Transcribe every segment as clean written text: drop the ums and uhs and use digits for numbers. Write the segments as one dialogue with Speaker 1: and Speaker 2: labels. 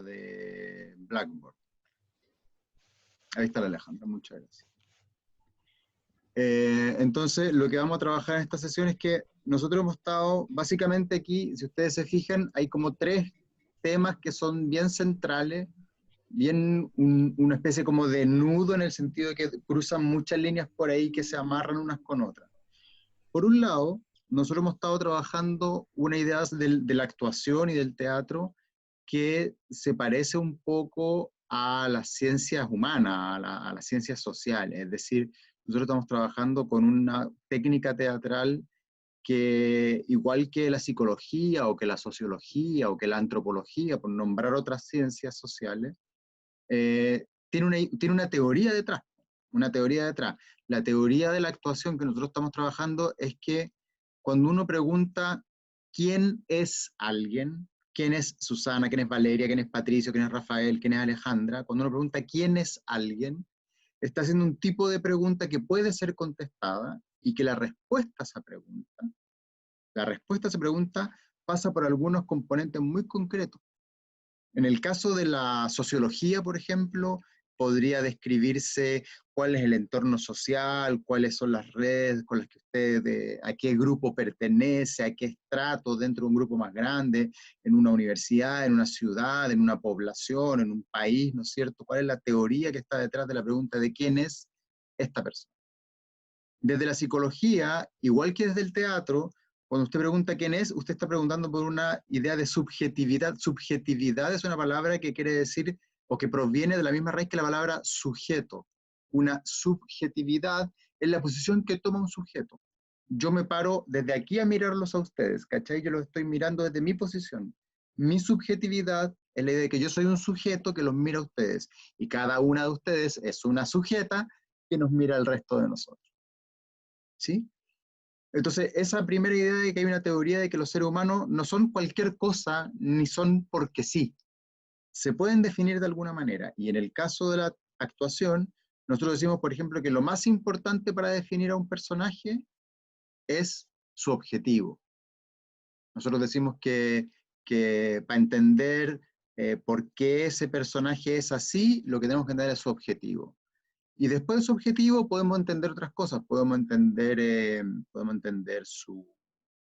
Speaker 1: de Blackboard. Ahí está la Alejandra, muchas gracias. Entonces, lo que vamos a trabajar en esta sesión es que nosotros hemos estado, básicamente aquí, si ustedes se fijan, hay como 3 temas que son bien centrales, bien una especie como de nudo, en el sentido de que cruzan muchas líneas por ahí que se amarran unas con otras. Por un lado, nosotros hemos estado trabajando una idea de la actuación y del teatro que se parece un poco a las ciencias humanas, a las ciencias sociales. Es decir, nosotros estamos trabajando con una técnica teatral que, igual que la psicología, o que la sociología, o que la antropología, por nombrar otras ciencias sociales, tiene una teoría detrás. Una teoría detrás. La teoría de la actuación que nosotros estamos trabajando es que cuando uno pregunta quién es alguien, quién es Susana, quién es Valeria, quién es Patricio, quién es Rafael, quién es Alejandra, cuando uno pregunta quién es alguien, está haciendo un tipo de pregunta que puede ser contestada, y que la respuesta a esa pregunta pasa por algunos componentes muy concretos. En el caso de la sociología, por ejemplo, podría describirse cuál es el entorno social, cuáles son las redes con las que usted, a qué grupo pertenece, a qué estrato dentro de un grupo más grande, en una universidad, en una ciudad, en una población, en un país, ¿no es cierto? ¿Cuál es la teoría que está detrás de la pregunta de quién es esta persona? Desde la psicología, igual que desde el teatro, cuando usted pregunta quién es, usted está preguntando por una idea de subjetividad. Subjetividad es una palabra que quiere decir, o que proviene de la misma raíz que la palabra sujeto. Una subjetividad es la posición que toma un sujeto. Yo me paro desde aquí a mirarlos a ustedes, ¿cachai? Yo los estoy mirando desde mi posición. Mi subjetividad es la idea de que yo soy un sujeto que los mira a ustedes, y cada una de ustedes es una sujeta que nos mira al resto de nosotros. ¿Sí? Entonces, esa primera idea de que hay una teoría de que los seres humanos no son cualquier cosa, ni son porque sí. Se pueden definir de alguna manera. Y en el caso de la actuación, nosotros decimos, por ejemplo, que lo más importante para definir a un personaje es su objetivo. Nosotros decimos que para entender por qué ese personaje es así, lo que tenemos que entender es su objetivo. Y después de su objetivo podemos entender otras cosas, podemos entender sus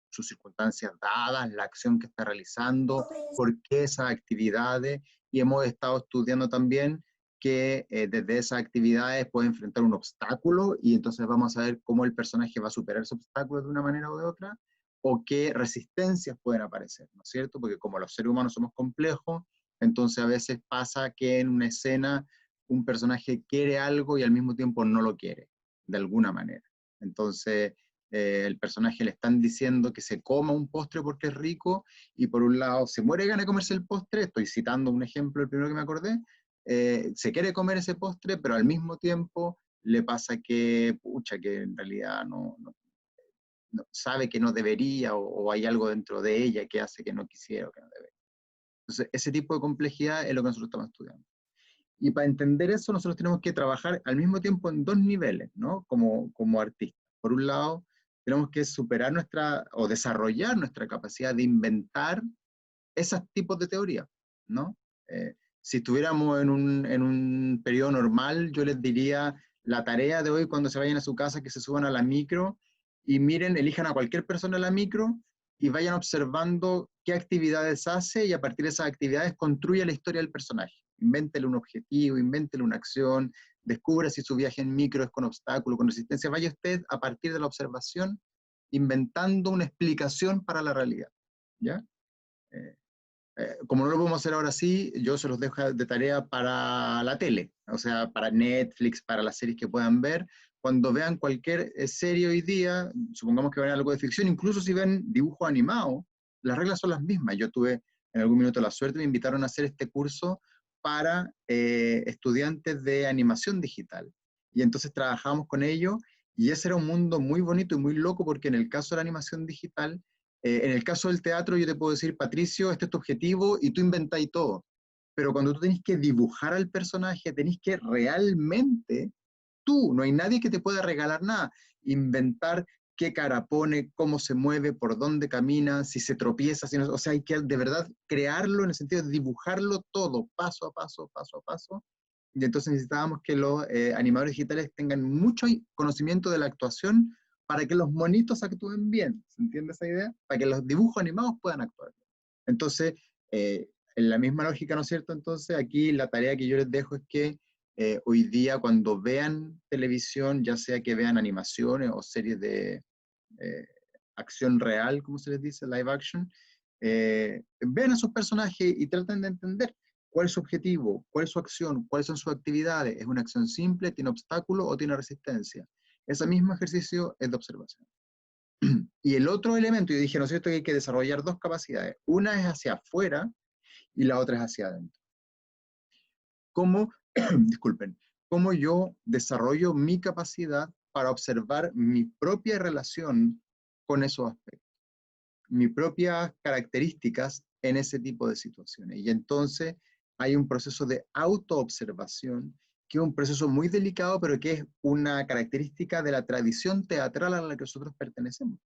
Speaker 1: circunstancias dadas, la acción que está realizando, por qué esas actividades, y hemos estado estudiando también que desde esas actividades puede enfrentar un obstáculo, y entonces vamos a ver cómo el personaje va a superar ese obstáculo de una manera o de otra, o qué resistencias pueden aparecer, ¿no es cierto? Porque como los seres humanos somos complejos, entonces a veces pasa que en una escena un personaje quiere algo y al mismo tiempo no lo quiere, de alguna manera. Entonces, el personaje le están diciendo que se coma un postre porque es rico, y por un lado se muere de ganas de comerse el postre, estoy citando un ejemplo, el primero que me acordé, se quiere comer ese postre, pero al mismo tiempo le pasa que, pucha, que en realidad no sabe que no debería, o hay algo dentro de ella que hace que no quisiera o que no debería. Entonces, ese tipo de complejidad es lo que nosotros estamos estudiando. Y para entender eso, nosotros tenemos que trabajar al mismo tiempo en 2 niveles, ¿no? Como artistas. Por un lado, tenemos que superar o desarrollar nuestra capacidad de inventar esos tipos de teoría, ¿no? Si estuviéramos en un periodo normal, yo les diría, la tarea de hoy, cuando se vayan a su casa, que se suban a la micro y miren, elijan a cualquier persona en la micro y vayan observando qué actividades hace, y a partir de esas actividades construya la historia del personaje. Invéntele un objetivo, invéntele una acción, descubra si su viaje en micro es con obstáculo, con resistencia. Vaya usted, a partir de la observación, inventando una explicación para la realidad, ¿ya? Como no lo podemos hacer ahora sí, yo se los dejo de tarea para la tele, o sea, para Netflix, para las series que puedan ver. Cuando vean cualquier serie hoy día, supongamos que vean algo de ficción, incluso si ven dibujo animado, las reglas son las mismas. Yo tuve en algún minuto la suerte, me invitaron a hacer este curso para estudiantes de animación digital. Y entonces trabajamos con ellos, y ese era un mundo muy bonito y muy loco, porque en el caso de la animación digital, en el caso del teatro, yo te puedo decir, Patricio, este es tu objetivo, y tú inventáis todo. Pero cuando tú tenés que dibujar al personaje, tenés que realmente, tú, no hay nadie que te pueda regalar nada, inventar qué cara pone, cómo se mueve, por dónde camina, si se tropieza, si no, o sea, hay que de verdad crearlo en el sentido de dibujarlo todo, paso a paso, paso a paso. Y entonces necesitábamos que los animadores digitales tengan mucho conocimiento de la actuación para que los monitos actúen bien. ¿Se entiende esa idea? Para que los dibujos animados puedan actuar. Entonces, en la misma lógica, ¿no es cierto? Entonces, aquí la tarea que yo les dejo es que hoy día cuando vean televisión, ya sea que vean animaciones o series de acción real, como se les dice, live action, vean a sus personajes y traten de entender cuál es su objetivo, cuál es su acción, cuáles son sus actividades. ¿Es una acción simple, tiene obstáculo o tiene resistencia? Ese mismo ejercicio es de observación. Y el otro elemento, yo dije, ¿no es cierto?, que hay que desarrollar dos capacidades. Una es hacia afuera y la otra es hacia adentro. ¿Cómo, disculpen, cómo yo desarrollo mi capacidad para observar mi propia relación con esos aspectos, mis propias características en ese tipo de situaciones? Y entonces hay un proceso de autoobservación, que es un proceso muy delicado, pero que es una característica de la tradición teatral a la que nosotros pertenecemos.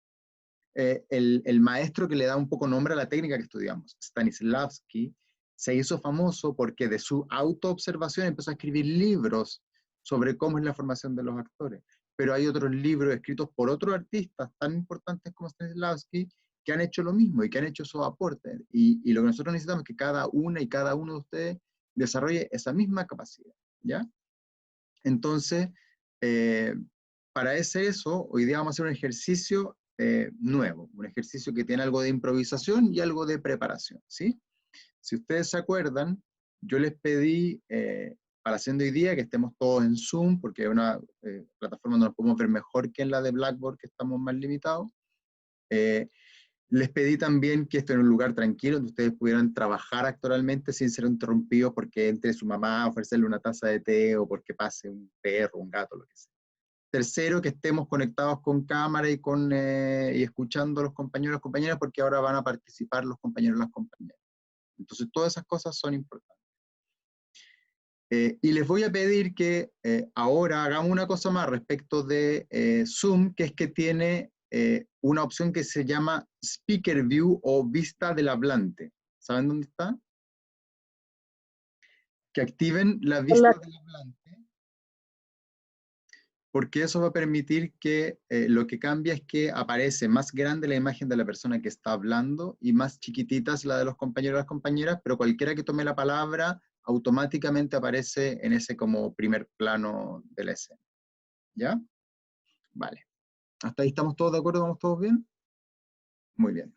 Speaker 1: El maestro que le da un poco nombre a la técnica que estudiamos, Stanislavski, se hizo famoso porque de su autoobservación empezó a escribir libros sobre cómo es la formación de los actores. Pero hay otros libros escritos por otros artistas tan importantes como Stanislavski que han hecho lo mismo y que han hecho esos aportes. Y lo que nosotros necesitamos es que cada una y cada uno de ustedes desarrolle esa misma capacidad, ¿ya? Entonces, eh, para hacer eso, hoy día vamos a hacer un ejercicio nuevo, un ejercicio que tiene algo de improvisación y algo de preparación, ¿sí? Si ustedes se acuerdan, yo les pedí para haciendo hoy día que estemos todos en Zoom, porque es una plataforma donde nos podemos ver mejor que en la de Blackboard, que estamos más limitados. Les pedí también que esto en un lugar tranquilo, donde ustedes pudieran trabajar actoralmente sin ser interrumpidos porque entre su mamá a ofrecerle una taza de té o porque pase un perro, un gato, lo que sea. Tercero, que estemos conectados con cámara y escuchando a los compañeros y las compañeras, porque ahora van a participar los compañeros y las compañeras. Entonces, todas esas cosas son importantes. Y les voy a pedir que ahora hagamos una cosa más respecto de Zoom, que es que tiene una opción que se llama Speaker View o vista del hablante. ¿Saben dónde está? Que activen la vista del hablante, porque eso va a permitir que lo que cambia es que aparece más grande la imagen de la persona que está hablando y más chiquititas la de los compañeros y las compañeras, pero cualquiera que tome la palabra automáticamente aparece en ese como primer plano de la escena. ¿Ya? Vale. ¿Hasta ahí estamos todos de acuerdo? ¿Vamos todos bien? Muy bien.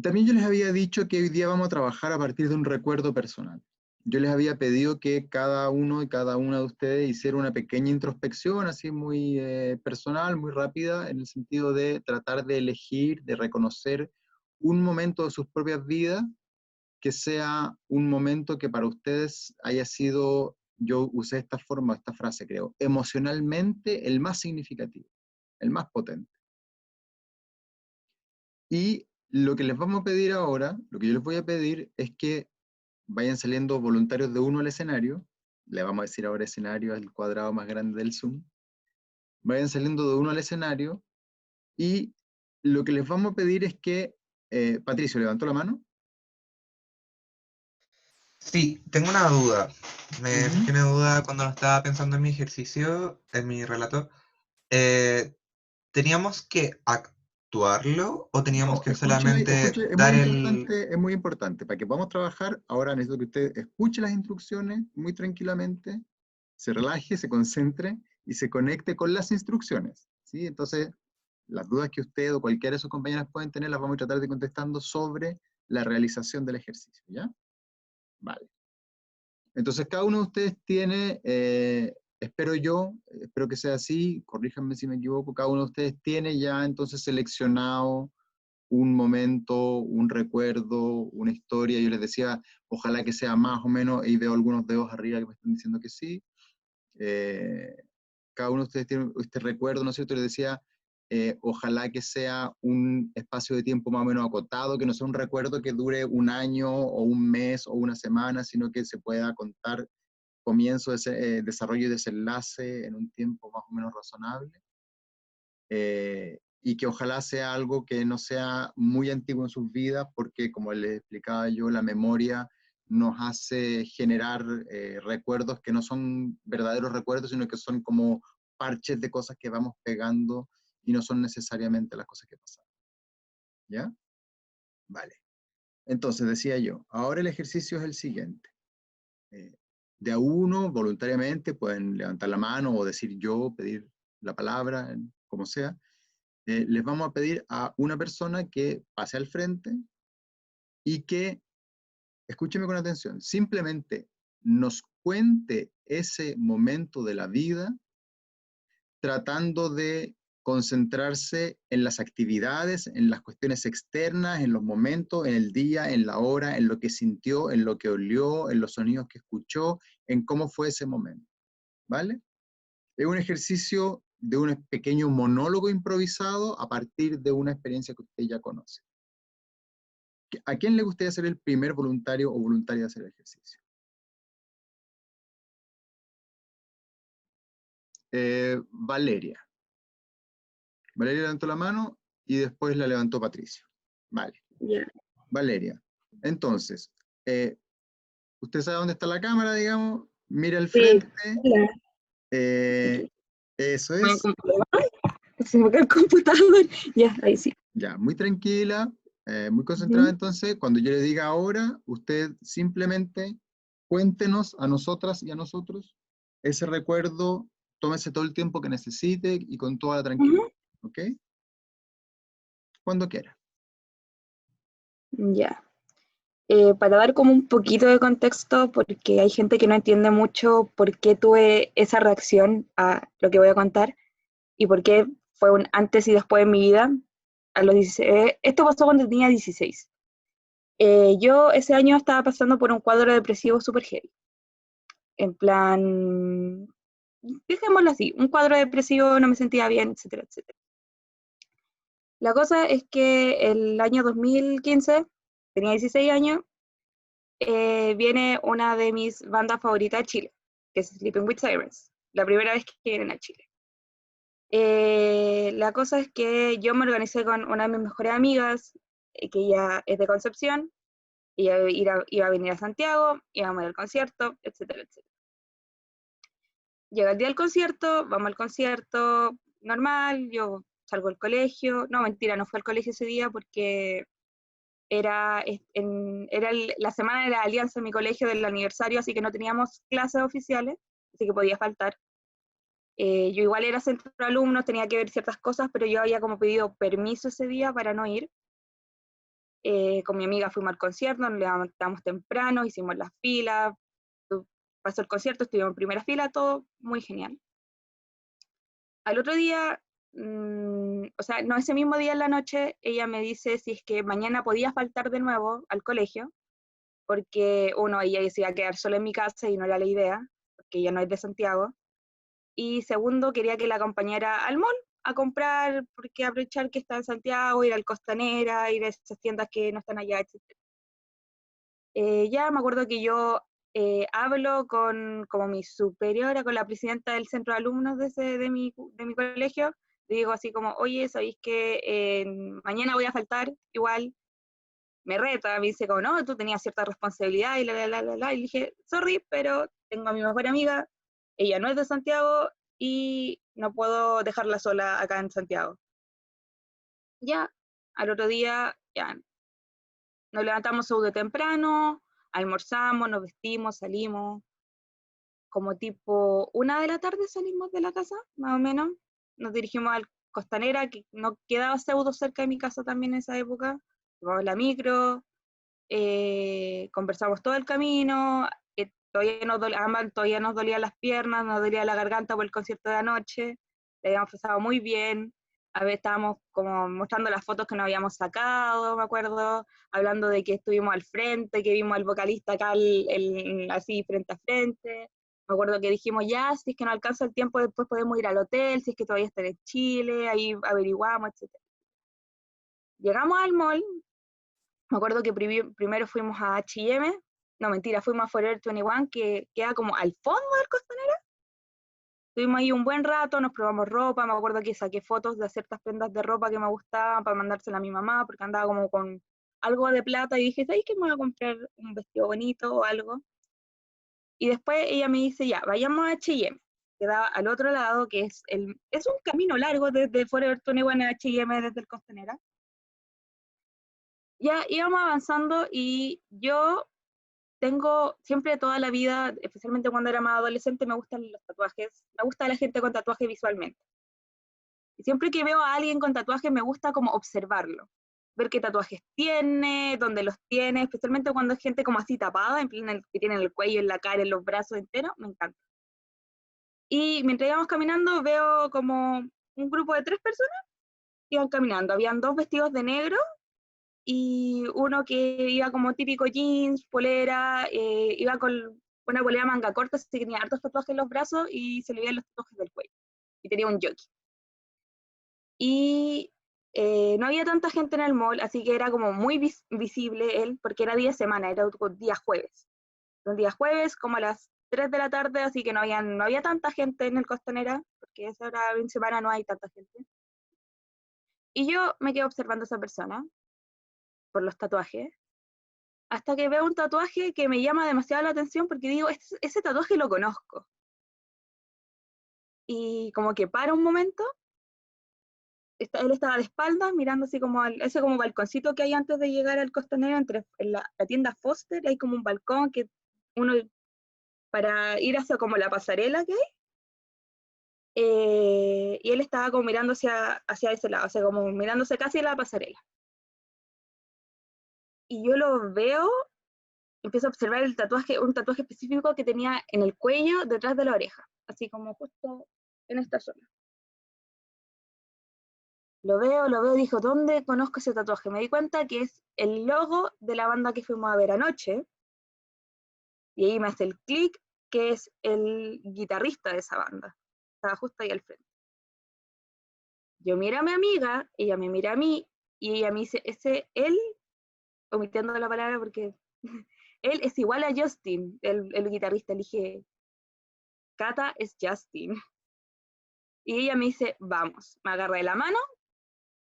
Speaker 1: También yo les había dicho que hoy día vamos a trabajar a partir de un recuerdo personal. Yo les había pedido que cada uno y cada una de ustedes hiciera una pequeña introspección, así muy personal, muy rápida, en el sentido de tratar de elegir, de reconocer un momento de sus propias vidas que sea un momento que para ustedes haya sido, yo usé esta forma, esta frase creo, emocionalmente el más significativo, el más potente. Y lo que les vamos a pedir ahora, lo que yo les voy a pedir es que vayan saliendo voluntarios de uno al escenario, le vamos a decir ahora escenario al cuadrado más grande del Zoom, vayan saliendo de uno al escenario y lo que les vamos a pedir es que, Patricio, ¿levantó la mano?
Speaker 2: Sí, tengo una duda. Me
Speaker 1: Ujú.
Speaker 2: surgió una duda cuando estaba pensando en mi ejercicio, en mi relato. Eh, ¿Teníamos que actuarlo o teníamos
Speaker 1: No,
Speaker 2: que solamente
Speaker 1: escuche,
Speaker 2: dar el...
Speaker 1: es muy importante. Para que podamos trabajar, ahora necesito que usted escuche las instrucciones muy tranquilamente, se relaje, se concentre y se conecte con las instrucciones, ¿sí? Entonces, las dudas que usted o cualquiera de sus compañeras pueden tener, las vamos a tratar de contestando sobre la realización del ejercicio, ¿ya? Vale. Entonces, cada uno de ustedes tiene, espero yo, espero que sea así, corríjanme si me equivoco, cada uno de ustedes tiene ya entonces seleccionado un momento, un recuerdo, una historia. Yo les decía, ojalá que sea más o menos, y veo algunos dedos arriba que me están diciendo que sí. Eh, cada uno de ustedes tiene este recuerdo, ¿no es cierto? Les decía, ojalá que sea un espacio de tiempo más o menos acotado, que no sea un recuerdo que dure un año o un mes o una semana, sino que se pueda contar comienzo, desarrollo y desenlace en un tiempo más o menos razonable. y que ojalá sea algo que no sea muy antiguo en sus vidas, porque como les explicaba yo, la memoria nos hace generar recuerdos que no son verdaderos recuerdos, sino que son como parches de cosas que vamos pegando y no son necesariamente las cosas que pasaron. ¿Ya? Vale. Entonces, decía yo, ahora el ejercicio es el siguiente. De a uno, voluntariamente, pueden levantar la mano o decir yo, pedir la palabra, como sea. Les vamos a pedir a una persona que pase al frente y que, escúcheme con atención, simplemente nos cuente ese momento de la vida tratando de concentrarse en las actividades, en las cuestiones externas, en los momentos, en el día, en la hora, en lo que sintió, en lo que olió, en los sonidos que escuchó, en cómo fue ese momento, ¿vale? Es un ejercicio de un pequeño monólogo improvisado a partir de una experiencia que usted ya conoce. ¿A quién le gustaría ser el primer voluntario o voluntaria de hacer el ejercicio? Valeria. Valeria levantó la mano y después la levantó Patricia. Vale.
Speaker 3: Ya.
Speaker 1: Valeria. Entonces, usted sabe dónde está la cámara, digamos, mira al
Speaker 3: Sí.
Speaker 1: frente.
Speaker 3: Ya.
Speaker 1: Eso
Speaker 3: ¿Me
Speaker 1: es.
Speaker 3: Se me cae el computador. Ya, ahí sí.
Speaker 1: Ya, muy tranquila, muy concentrada. Entonces, cuando yo le diga ahora, usted simplemente cuéntenos a nosotras y a nosotros ese recuerdo, tómese todo el tiempo que necesite y con toda la tranquilidad, ¿ok? Cuando quiera.
Speaker 3: Ya. Para dar como un poquito de contexto, porque hay gente que no entiende mucho por qué tuve esa reacción a lo que voy a contar y por qué fue un antes y después en mi vida. A los 16, esto pasó cuando tenía 16. Yo ese año estaba pasando por un cuadro depresivo súper heavy. En plan, dejémoslo así, un cuadro depresivo, no me sentía bien, etcétera, etcétera. La cosa es que el año 2015, tenía 16 años, viene una de mis bandas favoritas de Chile, que es Sleeping with Sirens, la primera vez que vienen a Chile. La cosa es que yo me organicé con una de mis mejores amigas, que ella es de Concepción, ella iba a venir a Santiago, íbamos a ir al concierto, etcétera, etcétera. Llega el día del concierto, vamos al concierto, normal, yo salgo del colegio, no, mentira, no fue al colegio ese día porque era la semana de la alianza en mi colegio del aniversario, así que no teníamos clases oficiales, así que podía faltar. Yo igual era centro de alumnos, tenía que ver ciertas cosas, pero yo había como pedido permiso ese día para no ir. Con mi amiga fuimos al concierto, nos levantamos temprano, hicimos las filas, pasó el concierto, estuvimos en primera fila, todo muy genial. Al otro día, o sea, no, ese mismo día en la noche, ella me dice si es que mañana podía faltar de nuevo al colegio, porque uno, ella se iba a quedar sola en mi casa y no era la idea, porque ella no es de Santiago, y segundo, quería que la acompañara al mall a comprar, porque aprovechar que está en Santiago, ir al Costanera, ir a esas tiendas que no están allá, etc. Ya me acuerdo que yo hablo con como mi superiora, con la presidenta del centro de alumnos de mi colegio, le digo así como, oye, ¿sabéis que mañana voy a faltar? Igual me reta, me dice como, no, tú tenías cierta responsabilidad y y le dije, sorry, pero tengo a mi mejor amiga, ella no es de Santiago y no puedo dejarla sola acá en Santiago. Ya, al otro día, ya, nos levantamos de temprano, almorzamos, nos vestimos, salimos, como tipo 1 de la tarde salimos de la casa, más o menos, nos dirigimos al Costanera, que no quedaba pseudo cerca de mi casa también en esa época, tomamos la micro, conversamos todo el camino, todavía nos dolían las piernas, nos dolía la garganta por el concierto de anoche, le habíamos pasado muy bien, a ver, estábamos como mostrando las fotos que nos habíamos sacado, me acuerdo, hablando de que estuvimos al frente, que vimos al vocalista acá así frente a frente, me acuerdo que dijimos ya, si es que no alcanza el tiempo, después podemos ir al hotel, si es que todavía está en Chile, ahí averiguamos, etc. Llegamos al mall, me acuerdo que primero fuimos a H&M, no mentira, fuimos a Forever 21, que queda como al fondo del Costanera. Estuvimos ahí un buen rato, nos probamos ropa, me acuerdo que saqué fotos de ciertas prendas de ropa que me gustaban para mandárselas a mi mamá, porque andaba como con algo de plata y dije, ¿sabes qué? Me voy a comprar un vestido bonito o algo. Y después ella me dice, ya, vayamos a H&M, que da al otro lado, que es un camino largo desde Forever 21 a H&M desde el Costanera. Ya íbamos avanzando y yo tengo siempre toda la vida, especialmente cuando era más adolescente, me gustan los tatuajes, me gusta la gente con tatuajes visualmente. Y siempre que veo a alguien con tatuajes me gusta como observarlo, ver qué tatuajes tiene, dónde los tiene, especialmente cuando es gente como así tapada, en plan que tiene el cuello, en la cara, en los brazos enteros, me encanta. Y mientras íbamos caminando veo como un grupo de 3 personas iban caminando, habían 2 vestidos de negro y uno que iba como típico jeans, polera, iba con una polera manga corta, así que tenía hartos tatuajes en los brazos y se le veían los tatuajes del cuello. Y tenía un jockey. Y no había tanta gente en el mall, así que era como muy visible él, porque era día de semana, era un día jueves. Un día jueves, como a las 3 de la tarde, así que no había tanta gente en el Costanera, porque esa hora en semana no hay tanta gente. Y yo me quedo observando a esa persona por los tatuajes, hasta que veo un tatuaje que me llama demasiado la atención porque digo, ese tatuaje lo conozco. Y como que para un momento, él estaba de espaldas mirando así como ese como balconcito que hay antes de llegar al Costanera, en la tienda Foster, hay como un balcón que uno, para ir hacia como la pasarela que hay, y él estaba como mirando hacia ese lado, o sea, como mirándose casi a la pasarela. Y yo lo veo, empiezo a observar el tatuaje, un tatuaje específico que tenía en el cuello, detrás de la oreja, así como justo en esta zona. Lo veo, dijo, ¿dónde conozco ese tatuaje? Me di cuenta que es el logo de la banda que fuimos a ver anoche, y ahí me hace el clic, que es el guitarrista de esa banda. Estaba justo ahí al frente. Yo miro a mi amiga, ella me mira a mí, y ella me dice, él, omitiendo la palabra porque él es igual a Justin, el guitarrista. Le dije, Cata es Justin. Y ella me dice, vamos. Me agarra de la mano,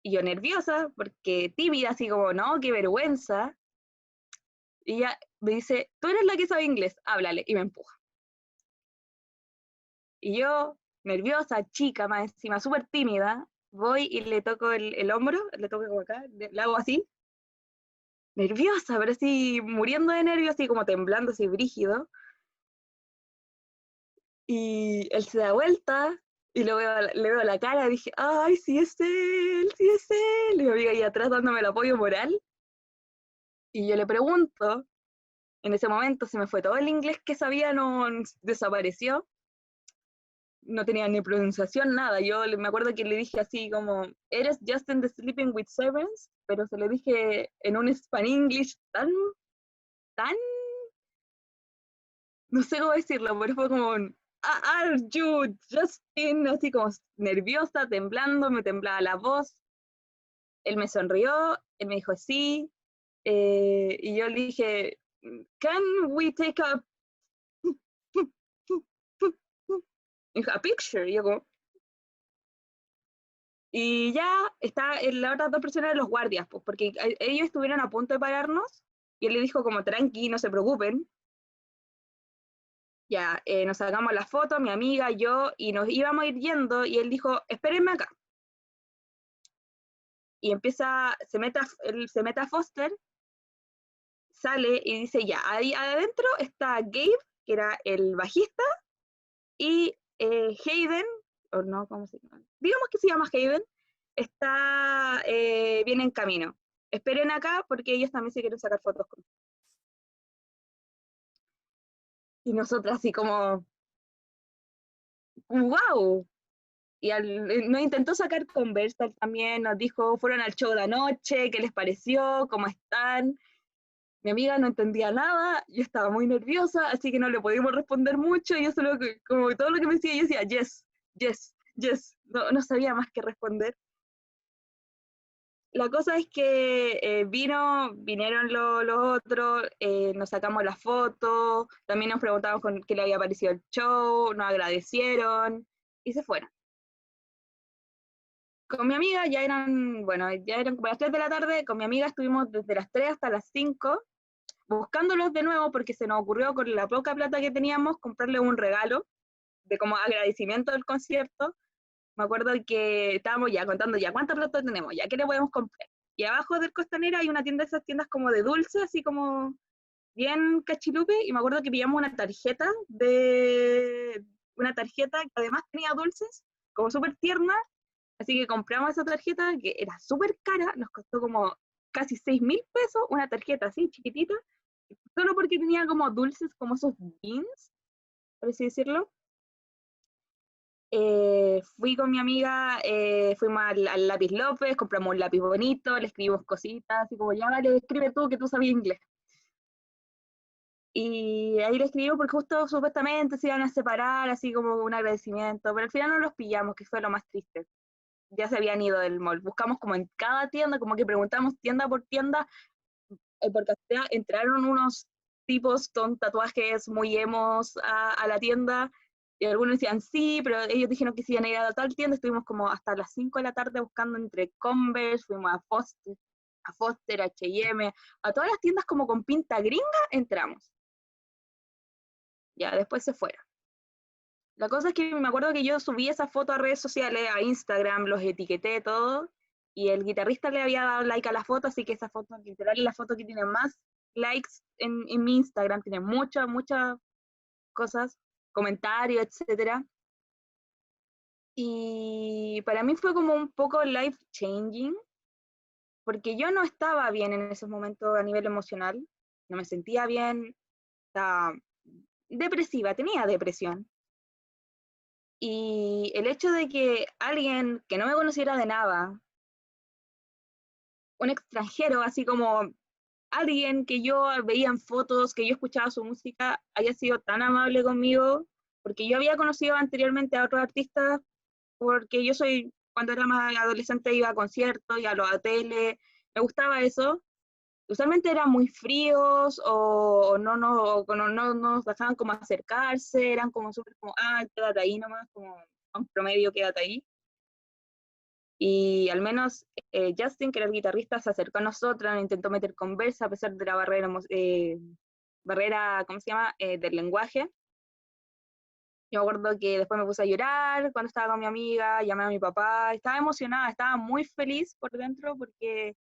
Speaker 3: y yo nerviosa, porque tímida, así como, no, qué vergüenza. Y ella me dice, tú eres la que sabe inglés, háblale, y me empuja. Y yo, nerviosa, chica, más encima, súper tímida, voy y le toco el hombro, le toco como acá, le hago así, nerviosa, pero así, muriendo de nervios, así como temblando, así brígido. Y él se da vuelta, y le veo la cara, y dije, ay, sí es él, sí es él. Y mi amiga ahí atrás dándome el apoyo moral. Y yo le pregunto, en ese momento se me fue todo el inglés que sabía, no desapareció, no tenía ni pronunciación, nada. Yo me acuerdo que le dije así como, ¿eres Justin the Sleeping with Sirens? Pero se lo dije en un Span-English tan, no sé cómo decirlo, pero fue como, are you Justin? Así como nerviosa, temblando, me temblaba la voz. Él me sonrió, él me dijo sí, y yo le dije, can we take a picture? Y yo como, y ya está, las otras 2 personas de los guardias, pues, porque ellos estuvieron a punto de pararnos, y él le dijo como, tranqui, no se preocupen. Ya, nos sacamos la foto, mi amiga, yo, y nos íbamos a ir yendo, y él dijo, espérenme acá. Y él se mete a Foster, sale y dice, ya, ahí adentro está Gabe, que era el bajista, y Hayden, o no, ¿cómo se llama? Digamos que se llama Hayden, viene en camino. Esperen acá porque ellos también se quieren sacar fotos con. Y nosotras así como, wow. Y nos intentó sacar conversa también, nos dijo, fueron al show de anoche, ¿qué les pareció? ¿Cómo están? Mi amiga no entendía nada, yo estaba muy nerviosa, así que no le pudimos responder mucho, yo solo, como todo lo que me decía, yo decía, yes, yes, yes, no sabía más que responder. La cosa es que vinieron los otros, nos sacamos las fotos, también nos preguntamos qué le había parecido el show, nos agradecieron, y se fueron. Con mi amiga ya eran como las 3 de la tarde, con mi amiga estuvimos desde las 3 hasta las 5, buscándolos de nuevo porque se nos ocurrió con la poca plata que teníamos comprarle un regalo de como agradecimiento del concierto. Me acuerdo que estábamos ya contando ya cuánta plata tenemos, ya qué le podemos comprar. Y abajo del Costanera hay una tienda, esas tiendas como de dulce, así como bien cachilupe, y me acuerdo que pillamos una tarjeta que además tenía dulces, como súper tierna, así que compramos esa tarjeta que era súper cara, nos costó como casi 6.000 pesos, una tarjeta así chiquitita, solo porque tenía como dulces, como esos beans, por así decirlo. Fui con mi amiga, fuimos al Lápiz López, compramos un lápiz bonito, le escribimos cositas, así como, ya vale, escribe tú, que tú sabías inglés. Y ahí le escribimos porque justo supuestamente se iban a separar, así como un agradecimiento, pero al final no los pillamos, que fue lo más triste. Ya se habían ido del mall. Buscamos como en cada tienda, como que preguntamos tienda por tienda, porque entraron unos tipos con tatuajes muy emos a la tienda, y algunos decían sí, pero ellos dijeron que se iban a ir a tal tienda. Estuvimos como hasta las 5 de la tarde buscando entre Converse, fuimos a Foster, H&M, a todas las tiendas como con pinta gringa, entramos. Ya, después se fueron. La cosa es que me acuerdo que yo subí esa foto a redes sociales, a Instagram, los etiqueté todo, y el guitarrista le había dado like a la foto, así que esa foto, literal, es la foto que tiene más likes en mi Instagram, tiene muchas cosas, comentarios, etcétera. Y para mí fue como un poco life changing, porque yo no estaba bien en esos momentos a nivel emocional, no me sentía bien, estaba depresiva, tenía depresión. Y el hecho de que alguien que no me conociera de nada, un extranjero, así como alguien que yo veía en fotos, que yo escuchaba su música, haya sido tan amable conmigo, porque yo había conocido anteriormente a otros artistas, porque yo cuando era más adolescente iba a conciertos y a los ATL, me gustaba eso. Usualmente eran muy fríos o no nos dejaban como acercarse, eran como súper como, quédate ahí nomás, como a un promedio, quédate ahí. Y al menos Justin, que era el guitarrista, se acercó a nosotros, intentó meter conversa a pesar de la barrera, ¿cómo se llama?, del lenguaje. Yo me acuerdo que después me puse a llorar cuando estaba con mi amiga, llamé a mi papá, estaba emocionada, estaba muy feliz por dentro porque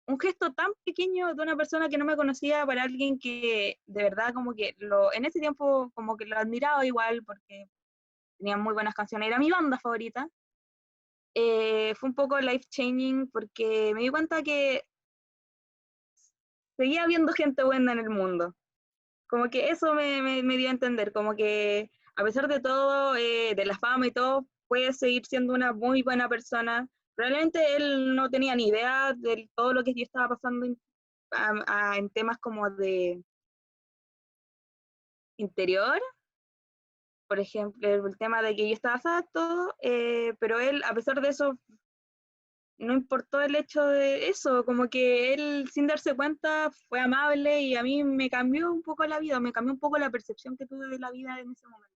Speaker 3: un gesto tan pequeño de una persona que no me conocía para alguien que de verdad como que en ese tiempo como que lo admiraba igual porque tenía muy buenas canciones, era mi banda favorita. Fue un poco life changing porque me di cuenta que seguía habiendo gente buena en el mundo. Como que eso me dio a entender, como que a pesar de todo, de la fama y todo, puede seguir siendo una muy buena persona. Probablemente él no tenía ni idea de todo lo que yo estaba pasando en temas como de interior, por ejemplo, el tema de que yo estaba sad, todo, pero él, a pesar de eso, no importó el hecho de eso, como que él sin darse cuenta fue amable y a mí me cambió un poco la vida, me cambió un poco la percepción que tuve de la vida en ese momento.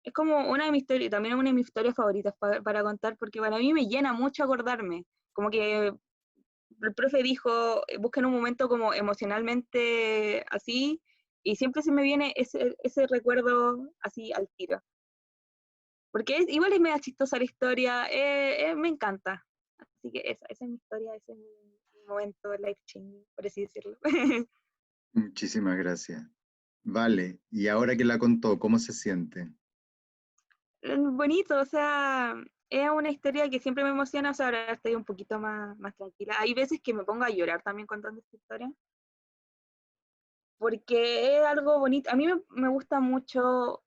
Speaker 3: Es como una de mis historias, también una de mis historias favoritas para contar, porque para mí me llena mucho acordarme, como que el profe dijo, busquen un momento como emocionalmente así, y siempre se me viene ese recuerdo así al tiro. Porque igual es media chistosa la historia, me encanta. Así que esa es mi historia, ese es mi momento life changing, por así decirlo.
Speaker 1: Muchísimas gracias. Vale, y ahora que la contó, ¿cómo se siente?
Speaker 3: Bonito, o sea, es una historia que siempre me emociona, o sea, ahora estoy un poquito más tranquila. Hay veces que me pongo a llorar también contando esta historia, porque es algo bonito. A mí me gusta mucho,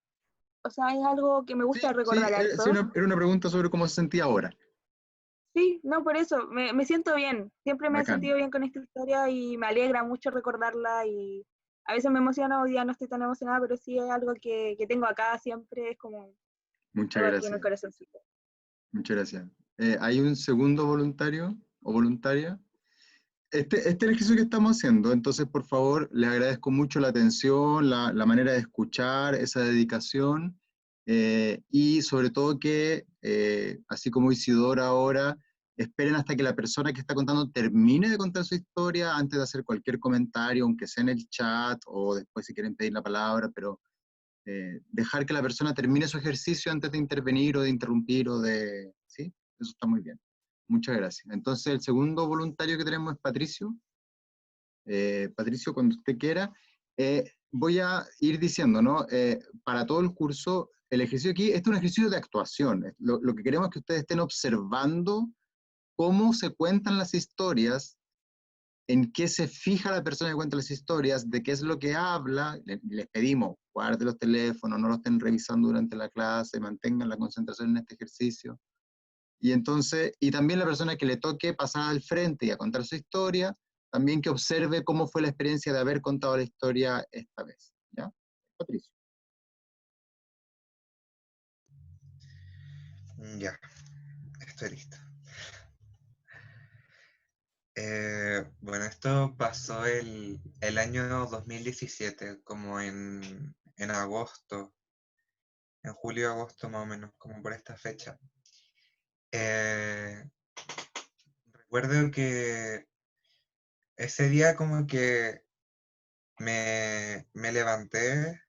Speaker 3: o sea, es algo que me gusta
Speaker 1: Sí,
Speaker 3: recordar
Speaker 1: sí,
Speaker 3: harto.
Speaker 1: era una pregunta sobre cómo se sentía ahora.
Speaker 3: Sí, no, por eso, me siento bien, siempre me he
Speaker 1: Bacán.
Speaker 3: sentido bien con esta historia y me alegra mucho recordarla y a veces me emociona, hoy día no estoy tan emocionada, pero sí es algo que tengo acá siempre, es como
Speaker 1: Muchas
Speaker 3: algo aquí en el
Speaker 1: gracias.
Speaker 3: corazoncito.
Speaker 1: Muchas gracias. ¿Hay un segundo voluntario o voluntaria? Este es el ejercicio que estamos haciendo, entonces por favor les agradezco mucho la atención, la manera de escuchar, esa dedicación. Y sobre todo que, así como Isidora ahora, esperen hasta que la persona que está contando termine de contar su historia antes de hacer cualquier comentario, aunque sea en el chat o después si quieren pedir la palabra, pero dejar que la persona termine su ejercicio antes de intervenir o de interrumpir o de... ¿Sí? Eso está muy bien. Muchas gracias. Entonces, el segundo voluntario que tenemos es Patricio. Patricio, cuando usted quiera. Voy a ir diciendo, ¿no? Para todo el curso, el ejercicio aquí, este es un ejercicio de actuación. Lo que queremos es que ustedes estén observando cómo se cuentan las historias, en qué se fija la persona que cuenta las historias, de qué es lo que habla. Les pedimos, guarden los teléfonos, no los estén revisando durante la clase, mantengan la concentración en este ejercicio. Y entonces, y también la persona que le toque pasar al frente y a contar su historia, también que observe cómo fue la experiencia de haber contado la historia esta vez. ¿Ya? Patricio.
Speaker 2: Ya, estoy listo. Bueno, esto pasó el año 2017, como en agosto, en julio, agosto más o menos, como por esta fecha. Recuerdo que ese día como que me levanté,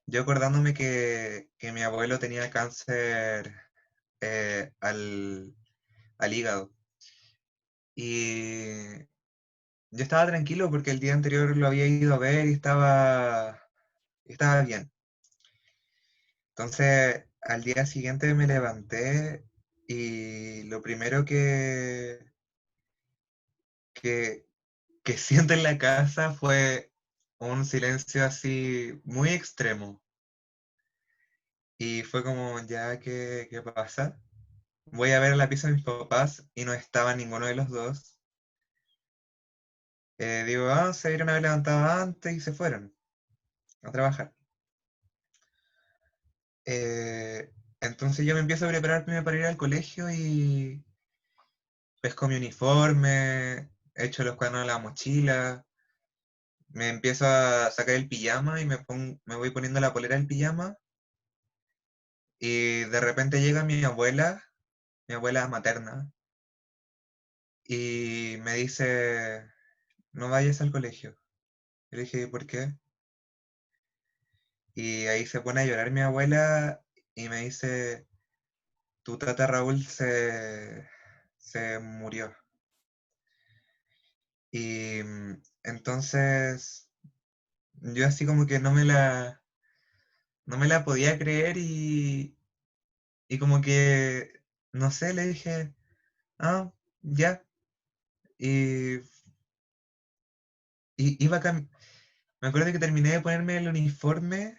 Speaker 2: yo acordándome que mi abuelo tenía cáncer al hígado. Y yo estaba tranquilo porque el día anterior lo había ido a ver y estaba bien. Entonces, al día siguiente me levanté y lo primero que, que siento en la casa fue un silencio así muy extremo. Y fue como, ya, ¿qué pasa? Voy a ver a la pieza de mis papás y no estaba ninguno de los dos. Digo, se debieron haber levantado antes y se fueron a trabajar. Entonces yo me empiezo a prepararme para ir al colegio y pesco mi uniforme, echo los cuadernos a la mochila, me empiezo a sacar el pijama y me voy poniendo la polera del pijama y de repente llega mi abuela materna, y me dice, no vayas al colegio. Yo le dije, ¿por qué? Y ahí se pone a llorar mi abuela y me dice, tu tata Raúl se murió. Y entonces yo así como que no me la podía creer y como que, no sé, le dije, ya. Y, y me acuerdo que terminé de ponerme el uniforme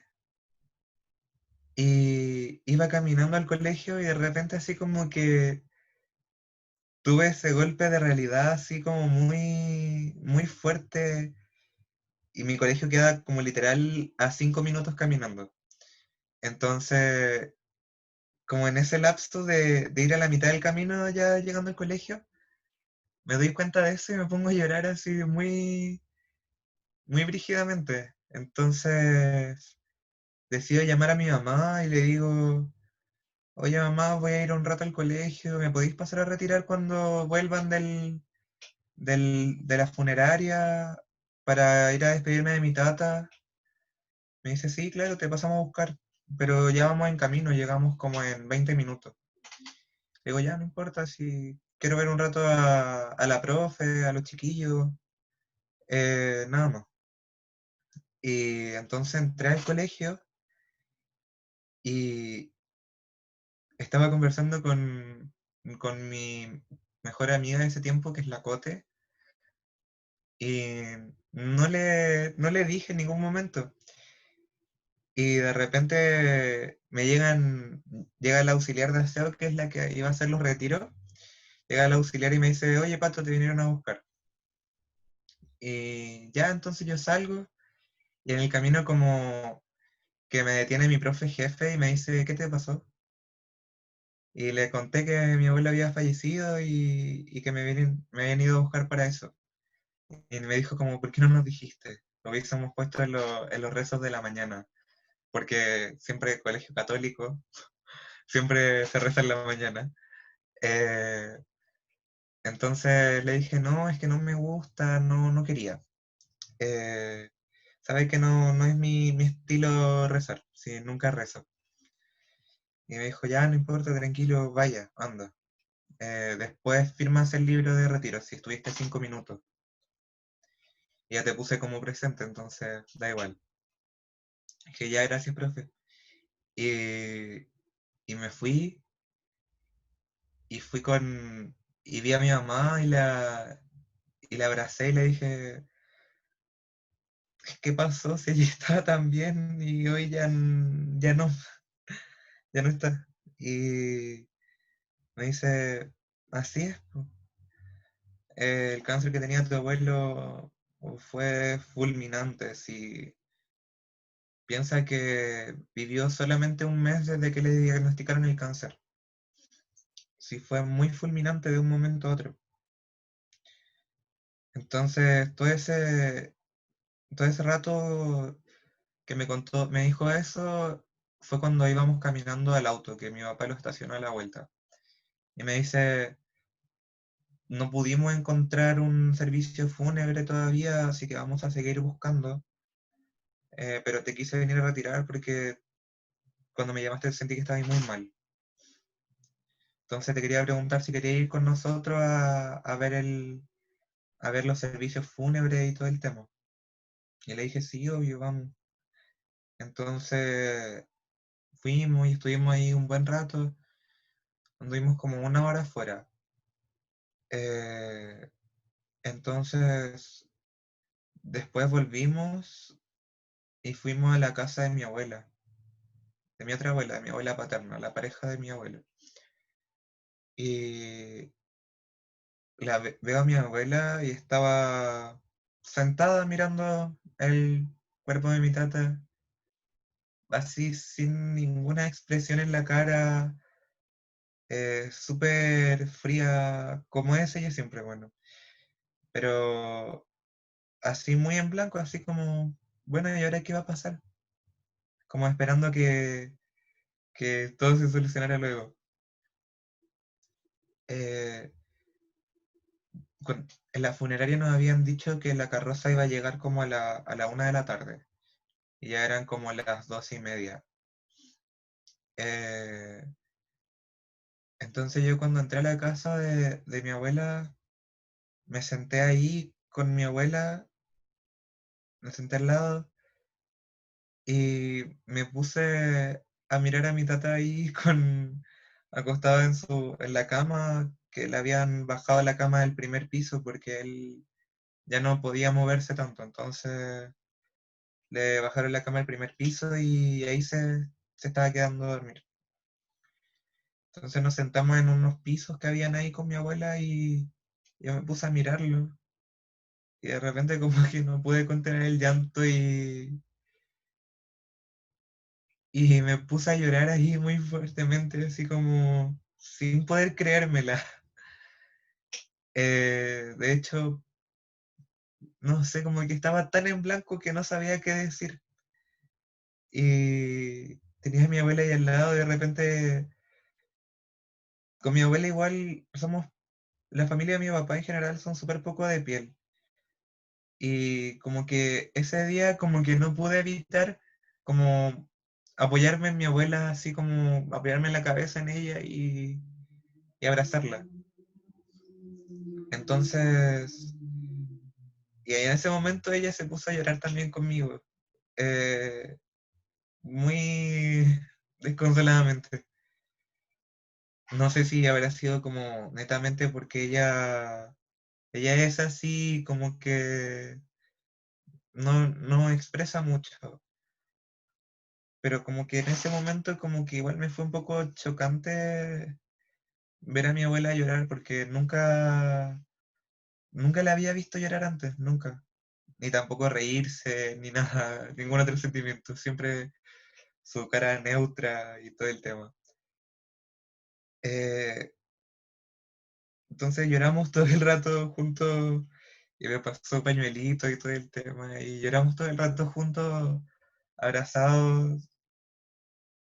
Speaker 2: y iba caminando al colegio y de repente así como que tuve ese golpe de realidad así como muy, muy fuerte, y mi colegio queda como literal a 5 minutos caminando. Entonces, como en ese lapso de ir a la mitad del camino ya llegando al colegio, me doy cuenta de eso y me pongo a llorar así muy, muy brígidamente. Entonces, decido llamar a mi mamá y le digo, oye mamá, voy a ir un rato al colegio, ¿me podéis pasar a retirar cuando vuelvan de la funeraria para ir a despedirme de mi tata? Me dice, sí, claro, te pasamos a buscar, pero ya vamos en camino, llegamos como en 20 minutos. Le digo, ya no importa, si quiero ver un rato a la profe, a los chiquillos, nada más. Y entonces entré al colegio y estaba conversando con mi mejor amiga de ese tiempo, que es la Cote, y no le dije en ningún momento. Y de repente llega el auxiliar de aseo, que es la que iba a hacer los retiros. Llega el auxiliar y me dice, oye Pato, te vinieron a buscar. Y ya entonces yo salgo y en el camino como que me detiene mi profe jefe y me dice, ¿qué te pasó? Y le conté que mi abuela había fallecido y que me habían ido a buscar para eso. Y me dijo como, ¿por qué no nos dijiste? Lo hubiésemos puesto en los rezos de la mañana. porque siempre colegio católico, siempre se reza en la mañana. Eh, entonces le dije, no, es que no me gusta, no quería. Eh, Sabe que no es mi estilo rezar, sí, nunca rezo. Y me dijo, ya, no importa, tranquilo, vaya, anda. Después firmas el libro de retiro, si estuviste 5 minutos. Y ya te puse como presente, entonces da igual. Es que ya, gracias, profe. Y, y me fui, y fui con, y vi a mi mamá y la abracé y le dije, ¿qué pasó? Si ella estaba tan bien y hoy ya no está. Y me dice, así es, po. El cáncer que tenía tu abuelo fue fulminante. Si piensa que vivió solamente un mes desde que le diagnosticaron el cáncer. Sí, fue muy fulminante de un momento a otro. Entonces, todo ese rato que me dijo eso, fue cuando íbamos caminando al auto, que mi papá lo estacionó a la vuelta. Y me dice, no pudimos encontrar un servicio fúnebre todavía, así que vamos a seguir buscando. Pero te quise venir a retirar porque cuando me llamaste sentí que estabas muy mal. Entonces te quería preguntar si querías ir con nosotros a ver los servicios fúnebres y todo el tema. Y le dije, sí, obvio, vamos. Entonces fuimos y estuvimos ahí un buen rato. Anduvimos como 1 hora afuera. Eh, entonces después volvimos y fuimos a la casa de mi abuela, de mi otra abuela, de mi abuela paterna, la pareja de mi abuelo. Y veo a mi abuela y estaba sentada mirando el cuerpo de mi tata, así sin ninguna expresión en la cara, súper fría, como es ella siempre, bueno, pero así muy en blanco, así como, bueno, ¿y ahora qué va a pasar? Como esperando que todo se solucionara luego. Eh, en la funeraria nos habían dicho que la carroza iba a llegar como a la 1 de la tarde, y ya eran como las 2:30. Eh, entonces yo cuando entré a la casa de mi abuela, me senté ahí con mi abuela, me senté al lado y me puse a mirar a mi tata ahí acostado en la cama, que le habían bajado la cama del primer piso porque él ya no podía moverse tanto. Entonces le bajaron la cama del primer piso y ahí se estaba quedando a dormir. Entonces nos sentamos en unos pisos que habían ahí con mi abuela y yo me puse a mirarlo. Y de repente como que no pude contener el llanto y me puse a llorar ahí muy fuertemente, así como sin poder creérmela. De hecho, no sé, como que estaba tan en blanco que no sabía qué decir. Y tenía a mi abuela ahí al lado, y de repente, con mi abuela igual la familia de mi papá en general son súper poco de piel. Y como que ese día como que no pude evitar como apoyarme en mi abuela, así como apoyarme en la cabeza en ella y abrazarla. Entonces, y en ese momento ella se puso a llorar también conmigo, eh, muy desconsoladamente. No sé si habrá sido como netamente porque ella es así como que no expresa mucho, pero como que en ese momento como que igual me fue un poco chocante ver a mi abuela llorar porque nunca la había visto llorar antes, nunca. Ni tampoco reírse, ni nada, ningún otro sentimiento. Siempre su cara neutra y todo el tema. Eh, entonces lloramos todo el rato juntos y me pasó pañuelito y todo el tema. Y lloramos todo el rato juntos, abrazados.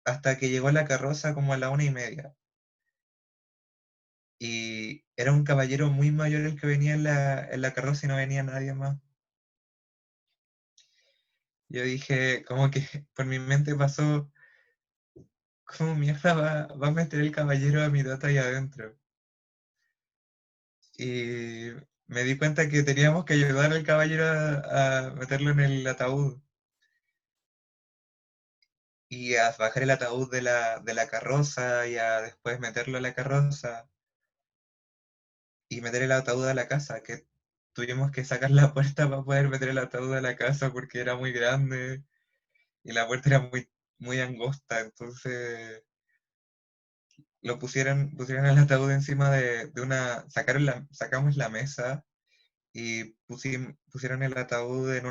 Speaker 2: hasta que llegó la carroza como a la 1:30. Y era un caballero muy mayor el que venía en la carroza y no venía nadie más. Yo dije, como que por mi mente pasó, ¿cómo mierda va a meter el caballero a mi data ahí adentro? Y me di cuenta que teníamos que ayudar al caballero a meterlo en el ataúd. Y a bajar el ataúd de la carroza y a después meterlo a la carroza y meter el ataúd a la casa, que tuvimos que sacar la puerta para poder meter el ataúd a la casa porque era muy grande y la puerta era muy angosta, entonces pusieron el ataúd encima de una, sacamos la mesa y pusieron el ataúd en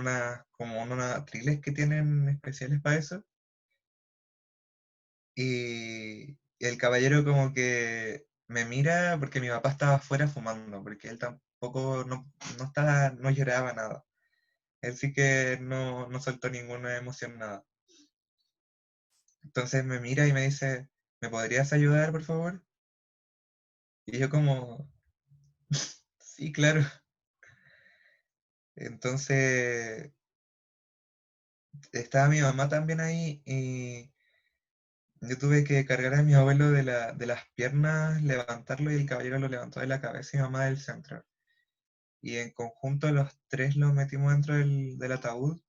Speaker 2: como en unos atriles que tienen especiales para eso. Y el caballero como que me mira porque mi papá estaba afuera fumando, porque él tampoco no lloraba nada. Él sí que no soltó ninguna emoción, nada. Entonces me mira y me dice, ¿me podrías ayudar, por favor? Y yo como, sí, claro. Entonces estaba mi mamá también ahí y yo tuve que cargar a mi abuelo de las piernas, levantarlo y el caballero lo levantó de la cabeza y mi mamá del centro. Y en conjunto los tres lo metimos dentro del ataúd.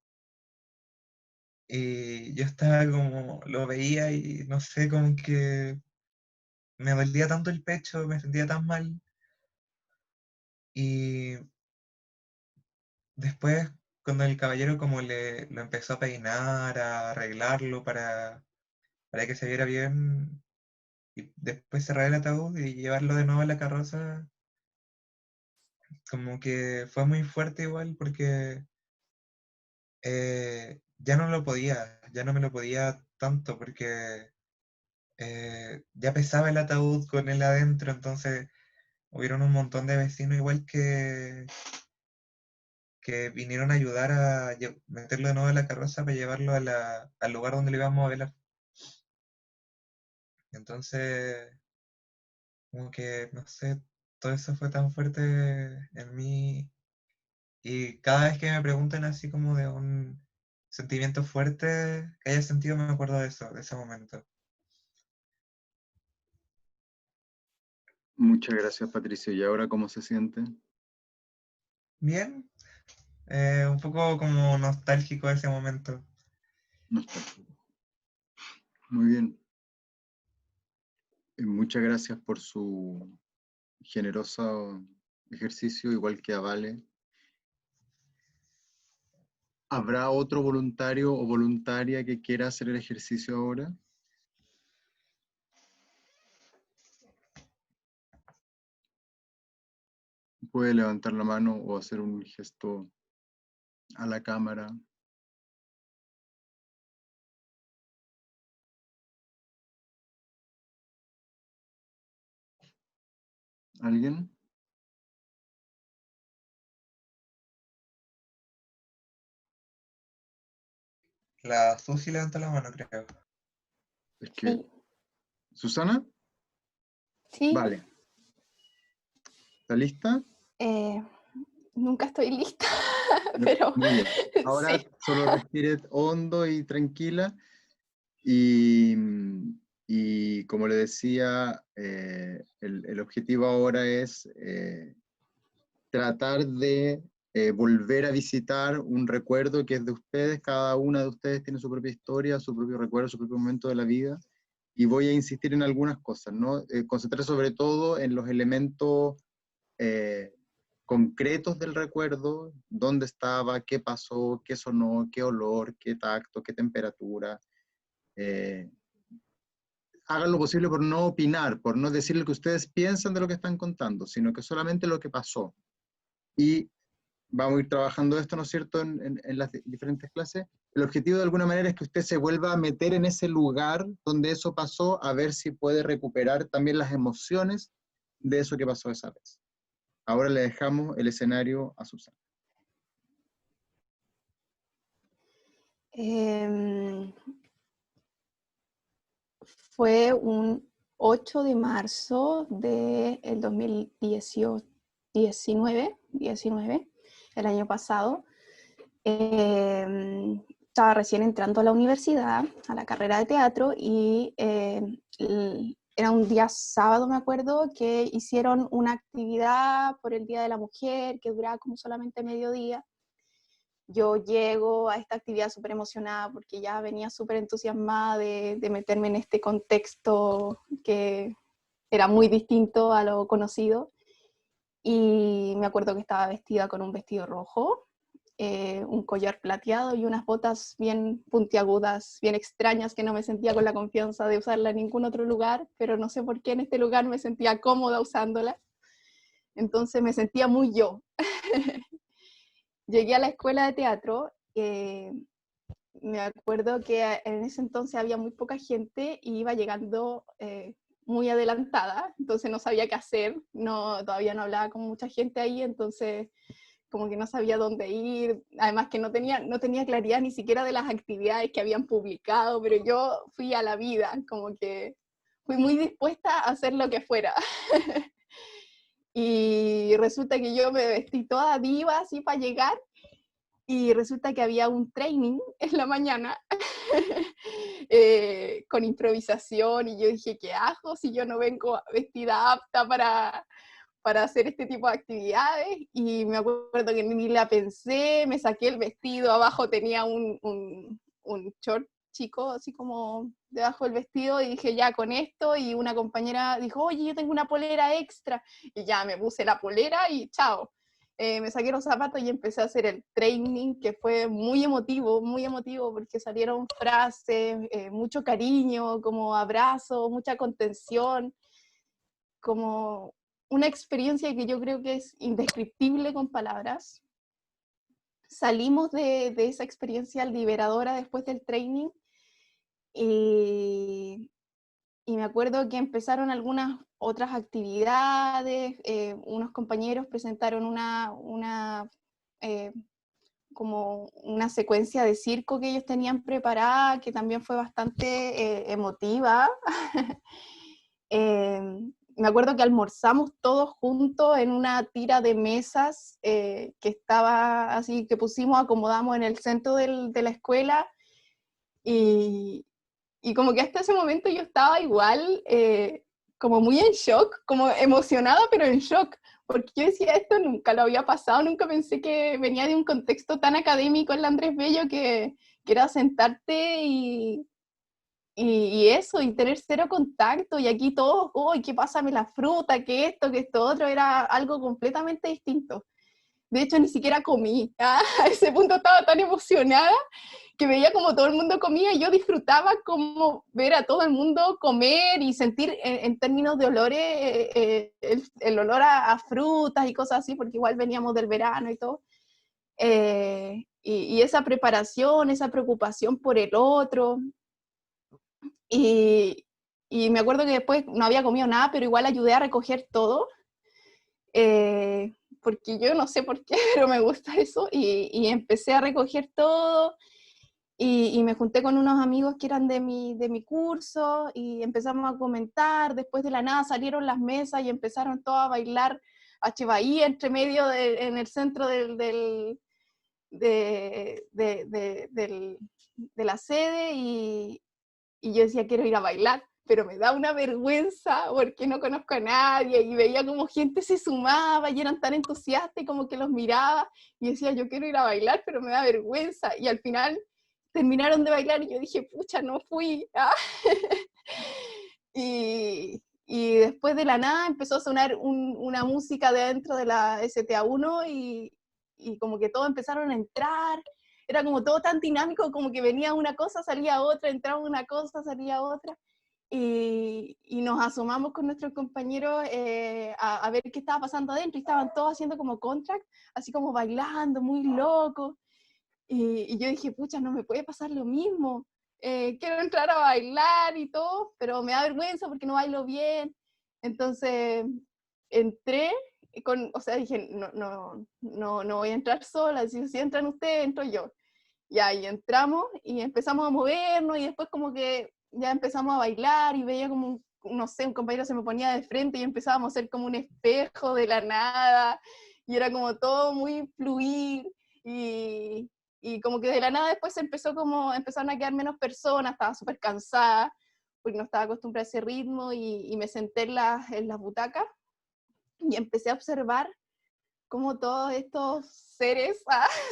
Speaker 2: Y yo estaba como, lo veía y no sé, como que me dolía tanto el pecho, me sentía tan mal. Y después, cuando el caballero como lo empezó a peinar, a arreglarlo para que se viera bien, y después cerrar el ataúd y llevarlo de nuevo a la carroza, como que fue muy fuerte igual porque ya no me lo podía tanto porque ya pesaba el ataúd con él adentro, entonces hubieron un montón de vecinos igual que vinieron a ayudar a meterlo de nuevo en la carroza para llevarlo al lugar donde lo íbamos a velar. Entonces, como que, no sé, todo eso fue tan fuerte en mí y cada vez que me preguntan así como de un sentimiento fuerte que haya sentido, me acuerdo de eso, de ese momento.
Speaker 1: Muchas gracias, Patricio. ¿Y ahora cómo se siente?
Speaker 2: Bien, un poco como nostálgico de ese momento.
Speaker 1: No está. Muy bien. Muchas gracias por su generoso ejercicio, igual que a Vale. ¿Habrá otro voluntario o voluntaria que quiera hacer el ejercicio ahora? Puede levantar la mano o hacer un gesto a la cámara. ¿Alguien?
Speaker 2: La Susi levantó la mano, creo.
Speaker 1: Es que...
Speaker 4: Sí,
Speaker 1: ¿Susana?
Speaker 4: sí,
Speaker 1: Vale. ¿Está lista?
Speaker 4: eh, nunca estoy lista, pero
Speaker 1: Muy bien. Ahora
Speaker 4: sí.
Speaker 1: solo respire hondo y tranquila. Y, y como le decía, el objetivo ahora es tratar de volver a visitar un recuerdo que es de ustedes. Cada una de ustedes tiene su propia historia, su propio recuerdo, su propio momento de la vida. Y voy a insistir en algunas cosas, ¿no? Concentrar sobre todo en los elementos concretos del recuerdo, dónde estaba, qué pasó, qué sonó, qué olor, qué tacto, qué temperatura. Eh, Hagan lo posible por no opinar, por no decir lo que ustedes piensan de lo que están contando, sino que solamente lo que pasó. Y vamos a ir trabajando esto, ¿no es cierto?, en las diferentes clases. El objetivo de alguna manera es que usted se vuelva a meter en ese lugar donde eso pasó, a ver si puede recuperar también las emociones de eso que pasó esa vez. Ahora le dejamos el escenario a Susana.
Speaker 4: Em, fue un 8 de marzo del 2019, el año pasado. Estaba recién entrando a la universidad, a la carrera de teatro, y era un día sábado, me acuerdo, que hicieron una actividad por el Día de la Mujer, que duraba como solamente mediodía. Yo llego a esta actividad súper emocionada porque ya venía súper entusiasmada de meterme en este contexto que era muy distinto a lo conocido. Y me acuerdo que estaba vestida con un vestido rojo, un collar plateado y unas botas bien puntiagudas, bien extrañas, que no me sentía con la confianza de usarla en ningún otro lugar, pero no sé por qué en este lugar me sentía cómoda usándola. Entonces me sentía muy yo. Llegué a la escuela de teatro, me acuerdo que en ese entonces había muy poca gente y iba llegando muy adelantada, entonces no sabía qué hacer, todavía no hablaba con mucha gente ahí, entonces como que no sabía dónde ir, además que no tenía claridad ni siquiera de las actividades que habían publicado, pero yo fui a la vida, como que fui muy dispuesta a hacer lo que fuera. Y resulta que yo me vestí toda diva así para llegar, y resulta que había un training en la mañana con improvisación, y yo dije, ¿qué hago si yo no vengo vestida apta para hacer este tipo de actividades? Y me acuerdo que ni la pensé, me saqué el vestido, abajo tenía un short chico, así como debajo del vestido, y dije, ya con esto, y una compañera dijo, oye, yo tengo una polera extra, y ya me puse la polera y chao. Me saqué los zapatos y empecé a hacer el training, que fue muy emotivo, porque salieron frases, mucho cariño, como abrazo, mucha contención, como una experiencia que yo creo que es indescriptible con palabras. Salimos de esa experiencia liberadora después del training, y me acuerdo que empezaron algunas otras actividades, unos compañeros presentaron como una secuencia de circo que ellos tenían preparada, que también fue bastante emotiva. Me acuerdo que almorzamos todos juntos en una tira de mesas que estaba así, que acomodamos en el centro de la escuela, y como que hasta ese momento yo estaba igual, como muy en shock, como emocionada, pero en shock, porque yo decía, esto nunca lo había pasado, nunca pensé que venía de un contexto tan académico en la Andrés Bello, que era sentarte y eso, y tener cero contacto, y aquí todos, uy, ¿qué pásame la fruta? Que esto otro, era algo completamente distinto. De hecho, ni siquiera comí. A ese punto estaba tan emocionada que veía como todo el mundo comía, y yo disfrutaba como ver a todo el mundo comer y sentir en términos de olores, el olor a frutas y cosas así, porque igual veníamos del verano y todo. Y esa preparación, esa preocupación por el otro. Y, me acuerdo que después no había comido nada, pero igual ayudé a recoger todo, porque yo no sé por qué, pero me gusta eso, y empecé a recoger todo, y me junté con unos amigos que eran de mi curso, y empezamos a comentar. Después de la nada salieron las mesas y empezaron todos a bailar Bahí entre medio en el centro de la sede, y yo decía, quiero ir a bailar, pero me da una vergüenza porque no conozco a nadie, y veía como gente se sumaba y eran tan entusiastas, y como que los miraba, y decía, yo quiero ir a bailar, pero me da vergüenza, y al final terminaron de bailar y yo dije, pucha, no fui. Y después de la nada empezó a sonar una música dentro de la STA1, y como que todos empezaron a entrar. Era como todo tan dinámico, como que venía una cosa, salía otra, entraba una cosa, salía otra. Y nos asomamos con nuestros compañeros a ver qué estaba pasando adentro, y estaban todos haciendo como contract, así como bailando, muy locos. Y yo dije, pucha, no me puede pasar lo mismo. Quiero entrar a bailar y todo, pero me da vergüenza porque no bailo bien. Entonces entré o sea, dije, no voy a entrar sola, si entran ustedes, entro yo. Y ahí entramos y empezamos a movernos, y después como que ya empezamos a bailar y veía como, no sé, un compañero se me ponía de frente y empezábamos a ser como un espejo de la nada, y era como todo muy fluir, y como que de la nada después empezaron a quedar menos personas, estaba súper cansada, porque no estaba acostumbrada a ese ritmo, y me senté en las butacas, y empecé a observar cómo todos estos seres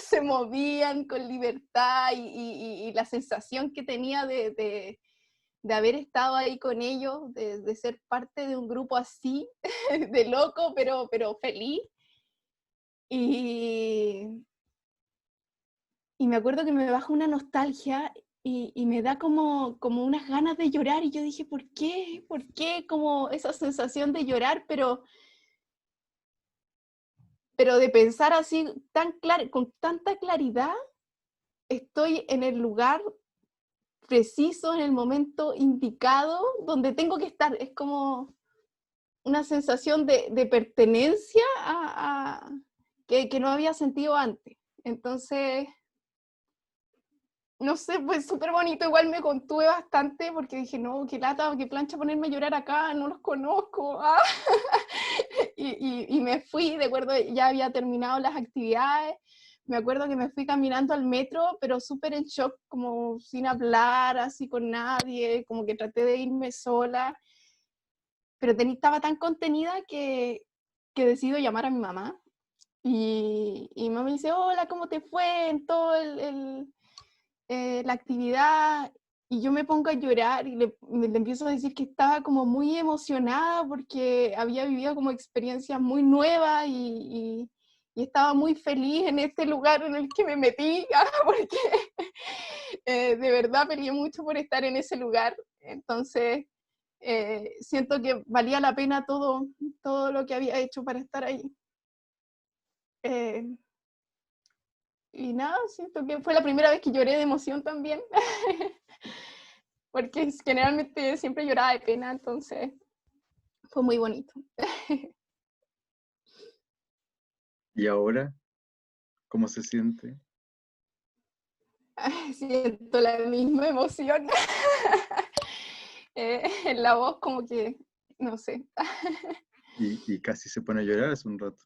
Speaker 4: se movían con libertad, y la sensación que tenía de haber estado ahí con ellos, de ser parte de un grupo así, de loco, pero feliz. Y, y me acuerdo que me baja una nostalgia y me da como unas ganas de llorar, y yo dije, ¿por qué? ¿Por qué? Como esa sensación de llorar, pero de pensar así con tanta claridad, estoy en el lugar preciso, en el momento indicado, donde tengo que estar. Es como una sensación de pertenencia que no había sentido antes. Entonces, no sé, pues súper bonito. Igual me contuve bastante porque dije, no, qué lata, qué plancha ponerme a llorar acá, no los conozco. Y me fui, de acuerdo, ya había terminado las actividades. Me acuerdo que me fui caminando al metro, pero súper en shock, como sin hablar, así con nadie, como que traté de irme sola, pero estaba tan contenida que decido llamar a mi mamá. Y mamá me dice, hola, ¿cómo te fue en todo la actividad? Y yo me pongo a llorar y le empiezo a decir que estaba como muy emocionada porque había vivido como experiencias muy nuevas, y estaba muy feliz en este lugar en el que me metí, porque de verdad peleé mucho por estar en ese lugar. Entonces, siento que valía la pena todo lo que había hecho para estar ahí. Eh, y nada, siento que fue la primera vez que lloré de emoción también, porque generalmente siempre lloraba de pena, entonces fue muy bonito.
Speaker 1: ¿Y ahora cómo se siente?
Speaker 4: Siento la misma emoción en la voz, como que, no sé.
Speaker 1: Y casi se pone a llorar hace un rato,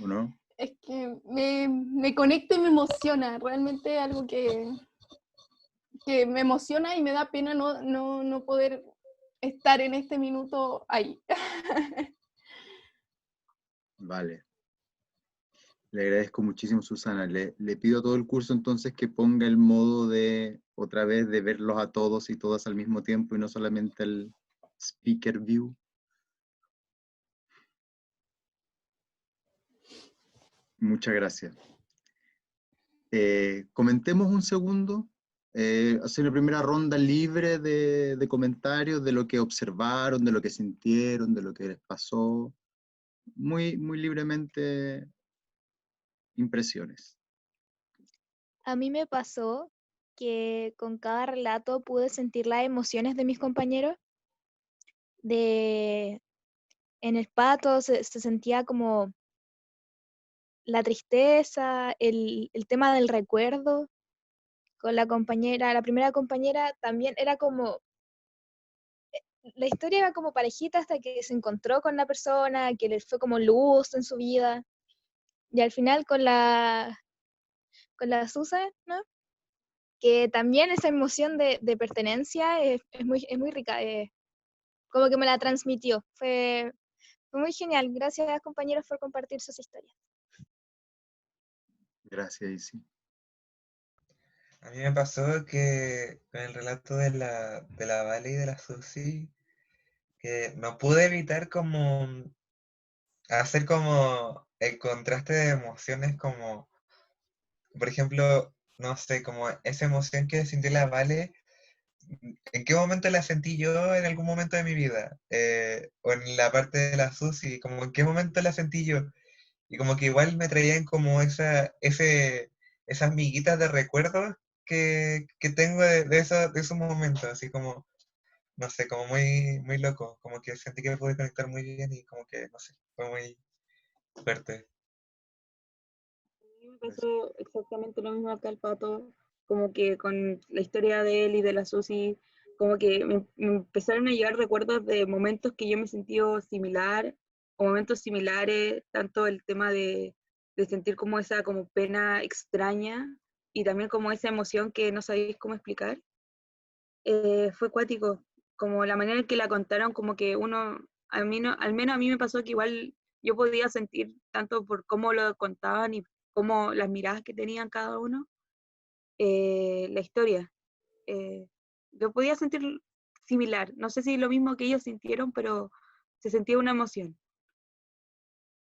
Speaker 1: ¿o no?
Speaker 4: Es que me conecta y me emociona, realmente algo que me emociona, y me da pena no poder estar en este minuto ahí.
Speaker 1: Vale. Le agradezco muchísimo, Susana. Le pido a todo el curso entonces que ponga el modo de, otra vez, de verlos a todos y todas al mismo tiempo y no solamente el speaker view. Muchas gracias. Comentemos un segundo, hacer una primera ronda libre de comentarios de lo que observaron, de lo que sintieron, de lo que les pasó. Muy, muy libremente impresiones.
Speaker 5: A mí me pasó que con cada relato pude sentir las emociones de mis compañeros. En el pato se sentía como la tristeza, el tema del recuerdo. Con la compañera, la primera compañera también era como, la historia era como parejita hasta que se encontró con la persona, que le fue como luz en su vida. Y al final con la Susa, ¿no? Que también esa emoción de pertenencia es muy rica, como que me la transmitió. Fue muy genial. Gracias, compañeros, por compartir sus historias.
Speaker 1: Gracias, Isi.
Speaker 2: A mí me pasó que con el relato de la Vale y de la Susi, que no pude evitar como hacer como el contraste de emociones, como, por ejemplo, no sé, como esa emoción que sintió la Vale, ¿en qué momento la sentí yo en algún momento de mi vida? O en la parte de la Susi, como en qué momento la sentí yo. Y como que igual me traían como esas miguitas de recuerdos que tengo de esos momentos, así como, no sé, como muy, muy loco, como que sentí que pude conectar muy bien y como que, no sé, fue muy fuerte.
Speaker 3: A mí me pasó exactamente lo mismo que al Pato, como que con la historia de él y de la Susi, como que me empezaron a llegar recuerdos de momentos que yo me he sentido similar, o momentos similares, tanto el tema de sentir como esa como pena extraña, y también como esa emoción que no sabéis cómo explicar. Fue cuático, como la manera en que la contaron, como que uno, a mí no, al menos a mí me pasó que igual yo podía sentir tanto por cómo lo contaban y cómo las miradas que tenían cada uno, la historia. Yo podía sentir similar, no sé si lo mismo que ellos sintieron, pero se sentía una emoción.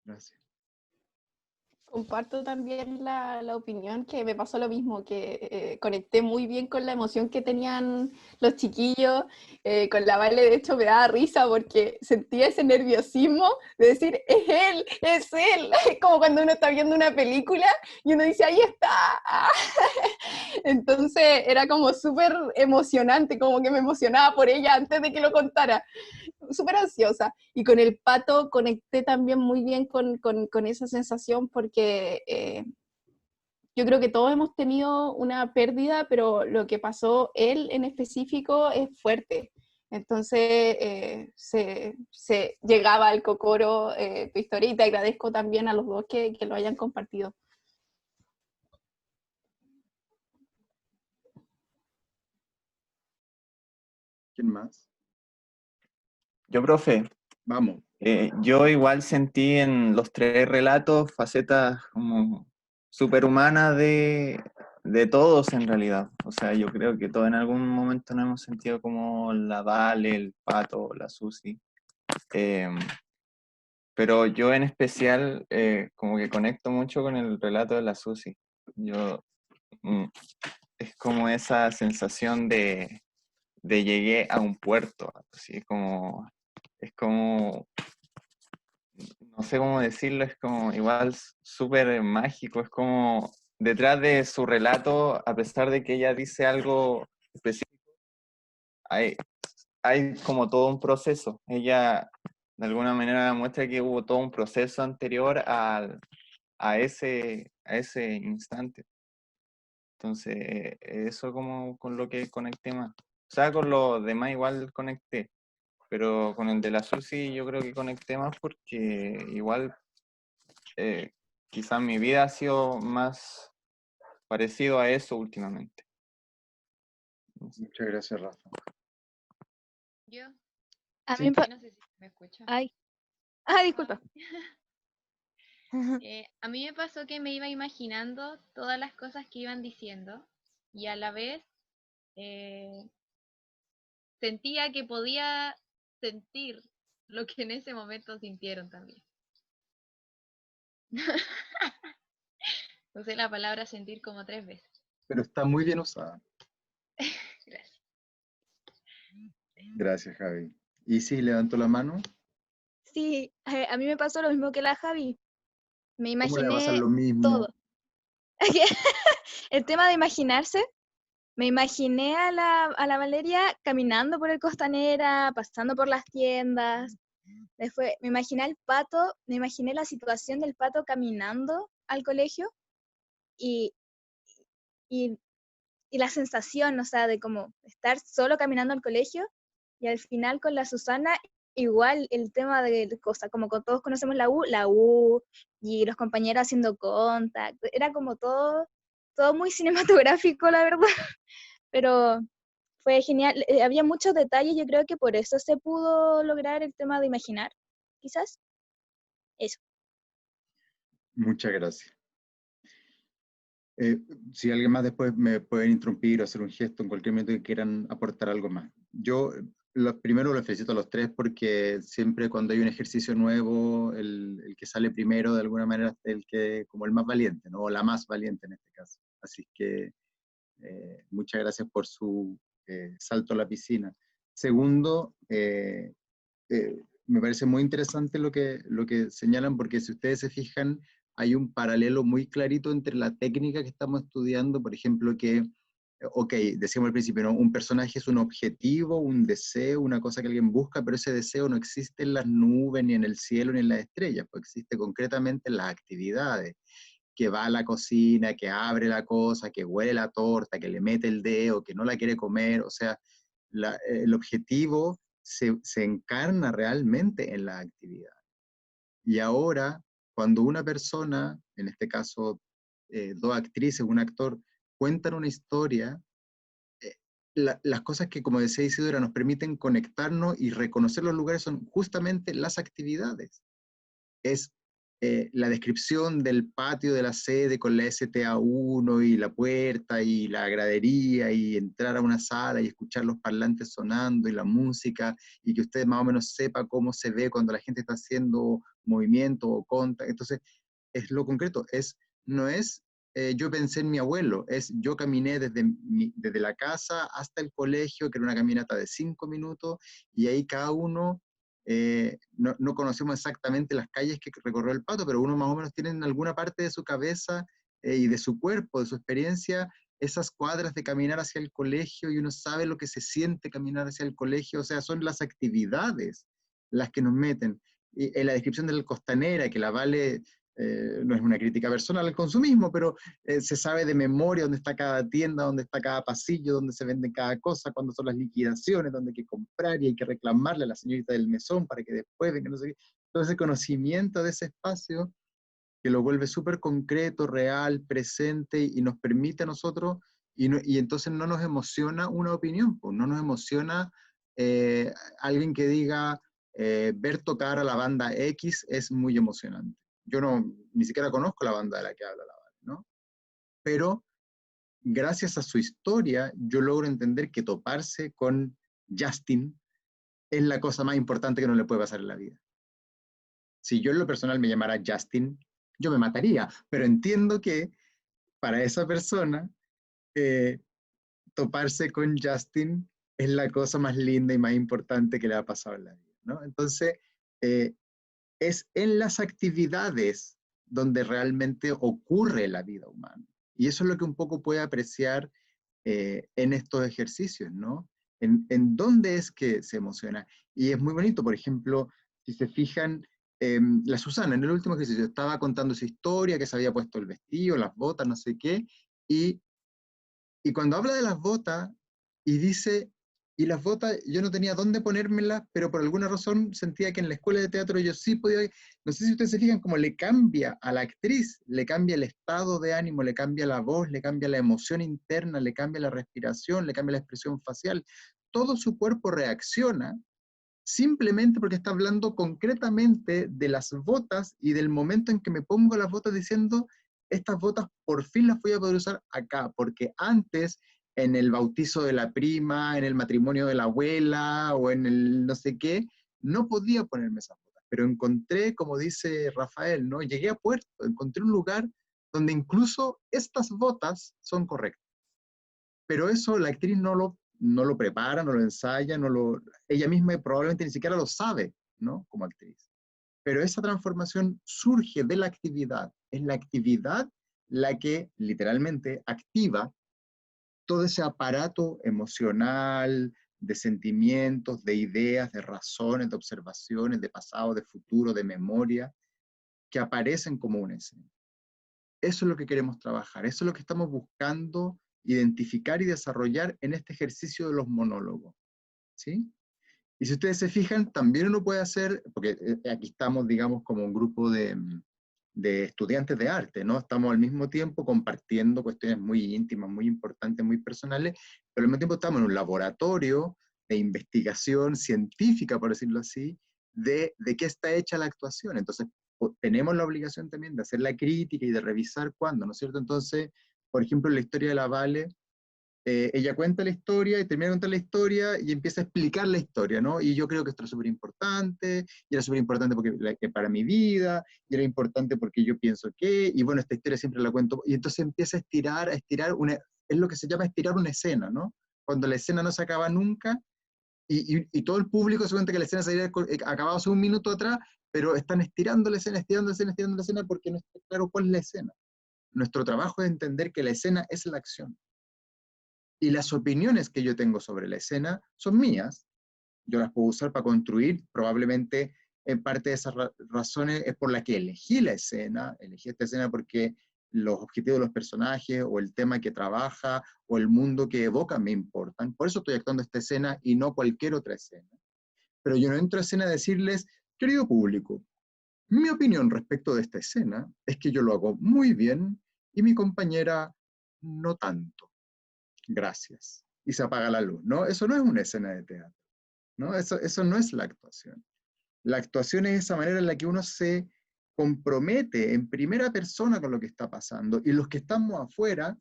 Speaker 1: Gracias.
Speaker 4: Comparto también la opinión que me pasó lo mismo, que conecté muy bien con la emoción que tenían los chiquillos, con la Vale de hecho me daba risa porque sentía ese nerviosismo de decir, es él, es él, como cuando uno está viendo una película y uno dice, ahí está. Entonces era como súper emocionante, como que me emocionaba por ella antes de que lo contara. Súper ansiosa. Y con el pato conecté también muy bien con esa sensación porque yo creo que todos hemos tenido una pérdida, pero lo que pasó él en específico es fuerte. Entonces se llegaba al cocoro tu historia y te agradezco también a los dos que lo hayan compartido.
Speaker 1: ¿Quién más?
Speaker 6: Yo, profe,
Speaker 1: Vamos.
Speaker 6: yo igual sentí en los tres relatos facetas como superhumanas de todos en realidad. O sea, yo creo que todos en algún momento nos hemos sentido como la Vale, el Pato, la Susi. Pero yo en especial como que conecto mucho con el relato de la Susi. Yo, es como esa sensación de llegué a un puerto, así es como, no sé cómo decirlo, es como igual súper mágico, es como detrás de su relato, a pesar de que ella dice algo específico, hay como todo un proceso. Ella de alguna manera muestra que hubo todo un proceso anterior a ese instante. Entonces, eso como con lo que conecté más. O sea, con los demás igual conecté, pero con el de la Susi yo creo que conecté más porque igual quizás mi vida ha sido más parecido a eso últimamente.
Speaker 1: Muchas gracias, Rafa.
Speaker 7: Yo,
Speaker 5: A
Speaker 1: Sí.
Speaker 5: mí me
Speaker 7: no sé si me escuchan.
Speaker 5: Ay. Disculpa.
Speaker 7: A mí me pasó que me iba imaginando todas las cosas que iban diciendo y a la vez sentía que podía sentir lo que en ese momento sintieron también. Usé la palabra sentir como 3 veces.
Speaker 1: Pero está muy bien usada.
Speaker 7: Gracias.
Speaker 1: Gracias, Javi. ¿Y si levanto la mano?
Speaker 5: Sí, a mí me pasó lo mismo que la Javi. Me
Speaker 1: ¿Cómo le va a pasar
Speaker 5: imaginé
Speaker 1: lo mismo?
Speaker 5: todo. El tema de imaginarse, me imaginé a la Valeria caminando por el Costanera, pasando por las tiendas. Después me imaginé al pato, me imaginé la situación del pato caminando al colegio y, y, y la sensación, o sea, de como estar solo caminando al colegio y al final con la Susana, igual el tema de cosas, como todos conocemos la U y los compañeros haciendo contact, era como todo muy cinematográfico, la verdad, pero fue genial. Había muchos detalles, yo creo que por eso se pudo lograr el tema de imaginar, quizás. Eso.
Speaker 1: Muchas gracias. Si alguien más después me pueden interrumpir o hacer un gesto en cualquier momento que quieran aportar algo más. Yo primero los felicito a los tres porque siempre cuando hay un ejercicio nuevo, el que sale primero de alguna manera es el que, como el más valiente, ¿no? O la más valiente en este caso. Así que muchas gracias por su salto a la piscina. Segundo, me parece muy interesante lo que señalan, porque si ustedes se fijan, hay un paralelo muy clarito entre la técnica que estamos estudiando, por ejemplo, que, ok, decíamos al principio, ¿no? Un personaje es un objetivo, un deseo, una cosa que alguien busca, pero ese deseo no existe en las nubes, ni en el cielo, ni en las estrellas, pues existe concretamente en las actividades. que va a la cocina, que abre la cosa, que huele la torta, que le mete el dedo, que no la quiere comer. O sea, el objetivo se encarna realmente en la actividad. Y ahora, cuando una persona, en este caso dos actrices, un actor, cuentan una historia, las cosas que, como decía Isidora, nos permiten conectarnos y reconocer los lugares son justamente las actividades. Es la descripción del patio de la sede con la STA1 y la puerta y la gradería y entrar a una sala y escuchar los parlantes sonando y la música y que usted más o menos sepa cómo se ve cuando la gente está haciendo movimiento o conta. Entonces, es lo concreto, no es yo pensé en mi abuelo, es yo caminé desde la casa hasta el colegio, que era una caminata de 5 minutos, y ahí cada uno, no conocemos exactamente las calles que recorrió el pato, pero uno más o menos tiene en alguna parte de su cabeza y de su cuerpo, de su experiencia, esas cuadras de caminar hacia el colegio, y uno sabe lo que se siente caminar hacia el colegio. O sea, son las actividades las que nos meten. Y en la descripción de la costanera, que la Vale... no es una crítica personal al consumismo, pero se sabe de memoria dónde está cada tienda, dónde está cada pasillo, dónde se vende cada cosa, cuándo son las liquidaciones, dónde hay que comprar y hay que reclamarle a la señorita del mesón para que después venga, no sé qué. Todo ese conocimiento de ese espacio que lo vuelve súper concreto, real, presente, y nos permite a nosotros, y entonces no nos emociona una opinión, pues no nos emociona alguien que diga ver tocar a la banda X es muy emocionante. Yo ni siquiera conozco la banda de la que habla la Vale, ¿no? Pero gracias a su historia, yo logro entender que toparse con Justin es la cosa más importante que no le puede pasar en la vida. Si yo en lo personal me llamara Justin, yo me mataría, pero entiendo que para esa persona, toparse con Justin es la cosa más linda y más importante que le ha pasado en la vida, ¿no? Entonces, es en las actividades donde realmente ocurre la vida humana. Y eso es lo que un poco puede apreciar en estos ejercicios, ¿no? En dónde es que se emociona. Y es muy bonito, por ejemplo, si se fijan, la Susana en el último ejercicio estaba contando su historia, que se había puesto el vestido, las botas, no sé qué, y cuando habla de las botas, y dice, y las botas, yo no tenía dónde ponérmelas, pero por alguna razón sentía que en la escuela de teatro yo sí podía, no sé si ustedes se fijan cómo le cambia a la actriz, le cambia el estado de ánimo, le cambia la voz, le cambia la emoción interna, le cambia la respiración, le cambia la expresión facial, todo su cuerpo reacciona simplemente porque está hablando concretamente de las botas y del momento en que me pongo las botas diciendo, estas botas por fin las voy a poder usar acá, porque antes, en el bautizo de la prima, en el matrimonio de la abuela, o en el no sé qué, no podía ponerme esas botas. Pero encontré, como dice Rafael, ¿no? Llegué a Puerto, encontré un lugar donde incluso estas botas son correctas. Pero eso la actriz no lo prepara, no lo ensaya, ella misma probablemente ni siquiera lo sabe, ¿no? Como actriz. Pero esa transformación surge de la actividad. Es la actividad la que literalmente activa todo ese aparato emocional, de sentimientos, de ideas, de razones, de observaciones, de pasado, de futuro, de memoria, que aparecen como una escena. Eso es lo que queremos trabajar, eso es lo que estamos buscando identificar y desarrollar en este ejercicio de los monólogos, ¿sí? Y si ustedes se fijan, también uno puede hacer, porque aquí estamos, digamos, como un grupo de estudiantes de arte, ¿no? Estamos al mismo tiempo compartiendo cuestiones muy íntimas, muy importantes, muy personales, pero al mismo tiempo estamos en un laboratorio de investigación científica, por decirlo así, de qué está hecha la actuación. Entonces, tenemos la obligación también de hacer la crítica y de revisar cuándo, ¿no es cierto? Entonces, por ejemplo, en la historia de la Vale, ella cuenta la historia y termina de contar la historia y empieza a explicar la historia, ¿no? Y yo creo que esto es súper importante, y era súper importante porque para mi vida, y era importante porque yo pienso que, y bueno, esta historia siempre la cuento, y entonces empieza a estirar es lo que se llama estirar una escena, ¿no? Cuando la escena no se acaba nunca, y todo el público se cuenta que la escena se había acabado hace un minuto atrás, pero están estirando la escena, estirando la escena, estirando la escena, porque no está claro cuál es la escena. Nuestro trabajo es entender que la escena es la acción. Y las opiniones que yo tengo sobre la escena son mías. Yo las puedo usar para construir, probablemente en parte de esas razones es por la que elegí la escena, elegí esta escena porque los objetivos de los personajes, o el tema que trabaja, o el mundo que evoca me importan. Por eso estoy actuando esta escena y no cualquier otra escena. Pero yo no entro a escena a decirles, querido público, mi opinión respecto de esta escena es que yo lo hago muy bien y mi compañera no tanto. Gracias. Y se apaga la luz, ¿no? Eso no es una escena de teatro, ¿no? Eso no es la actuación. La actuación es esa manera en la que uno se compromete en primera persona con lo que está pasando, y los que estamos afuera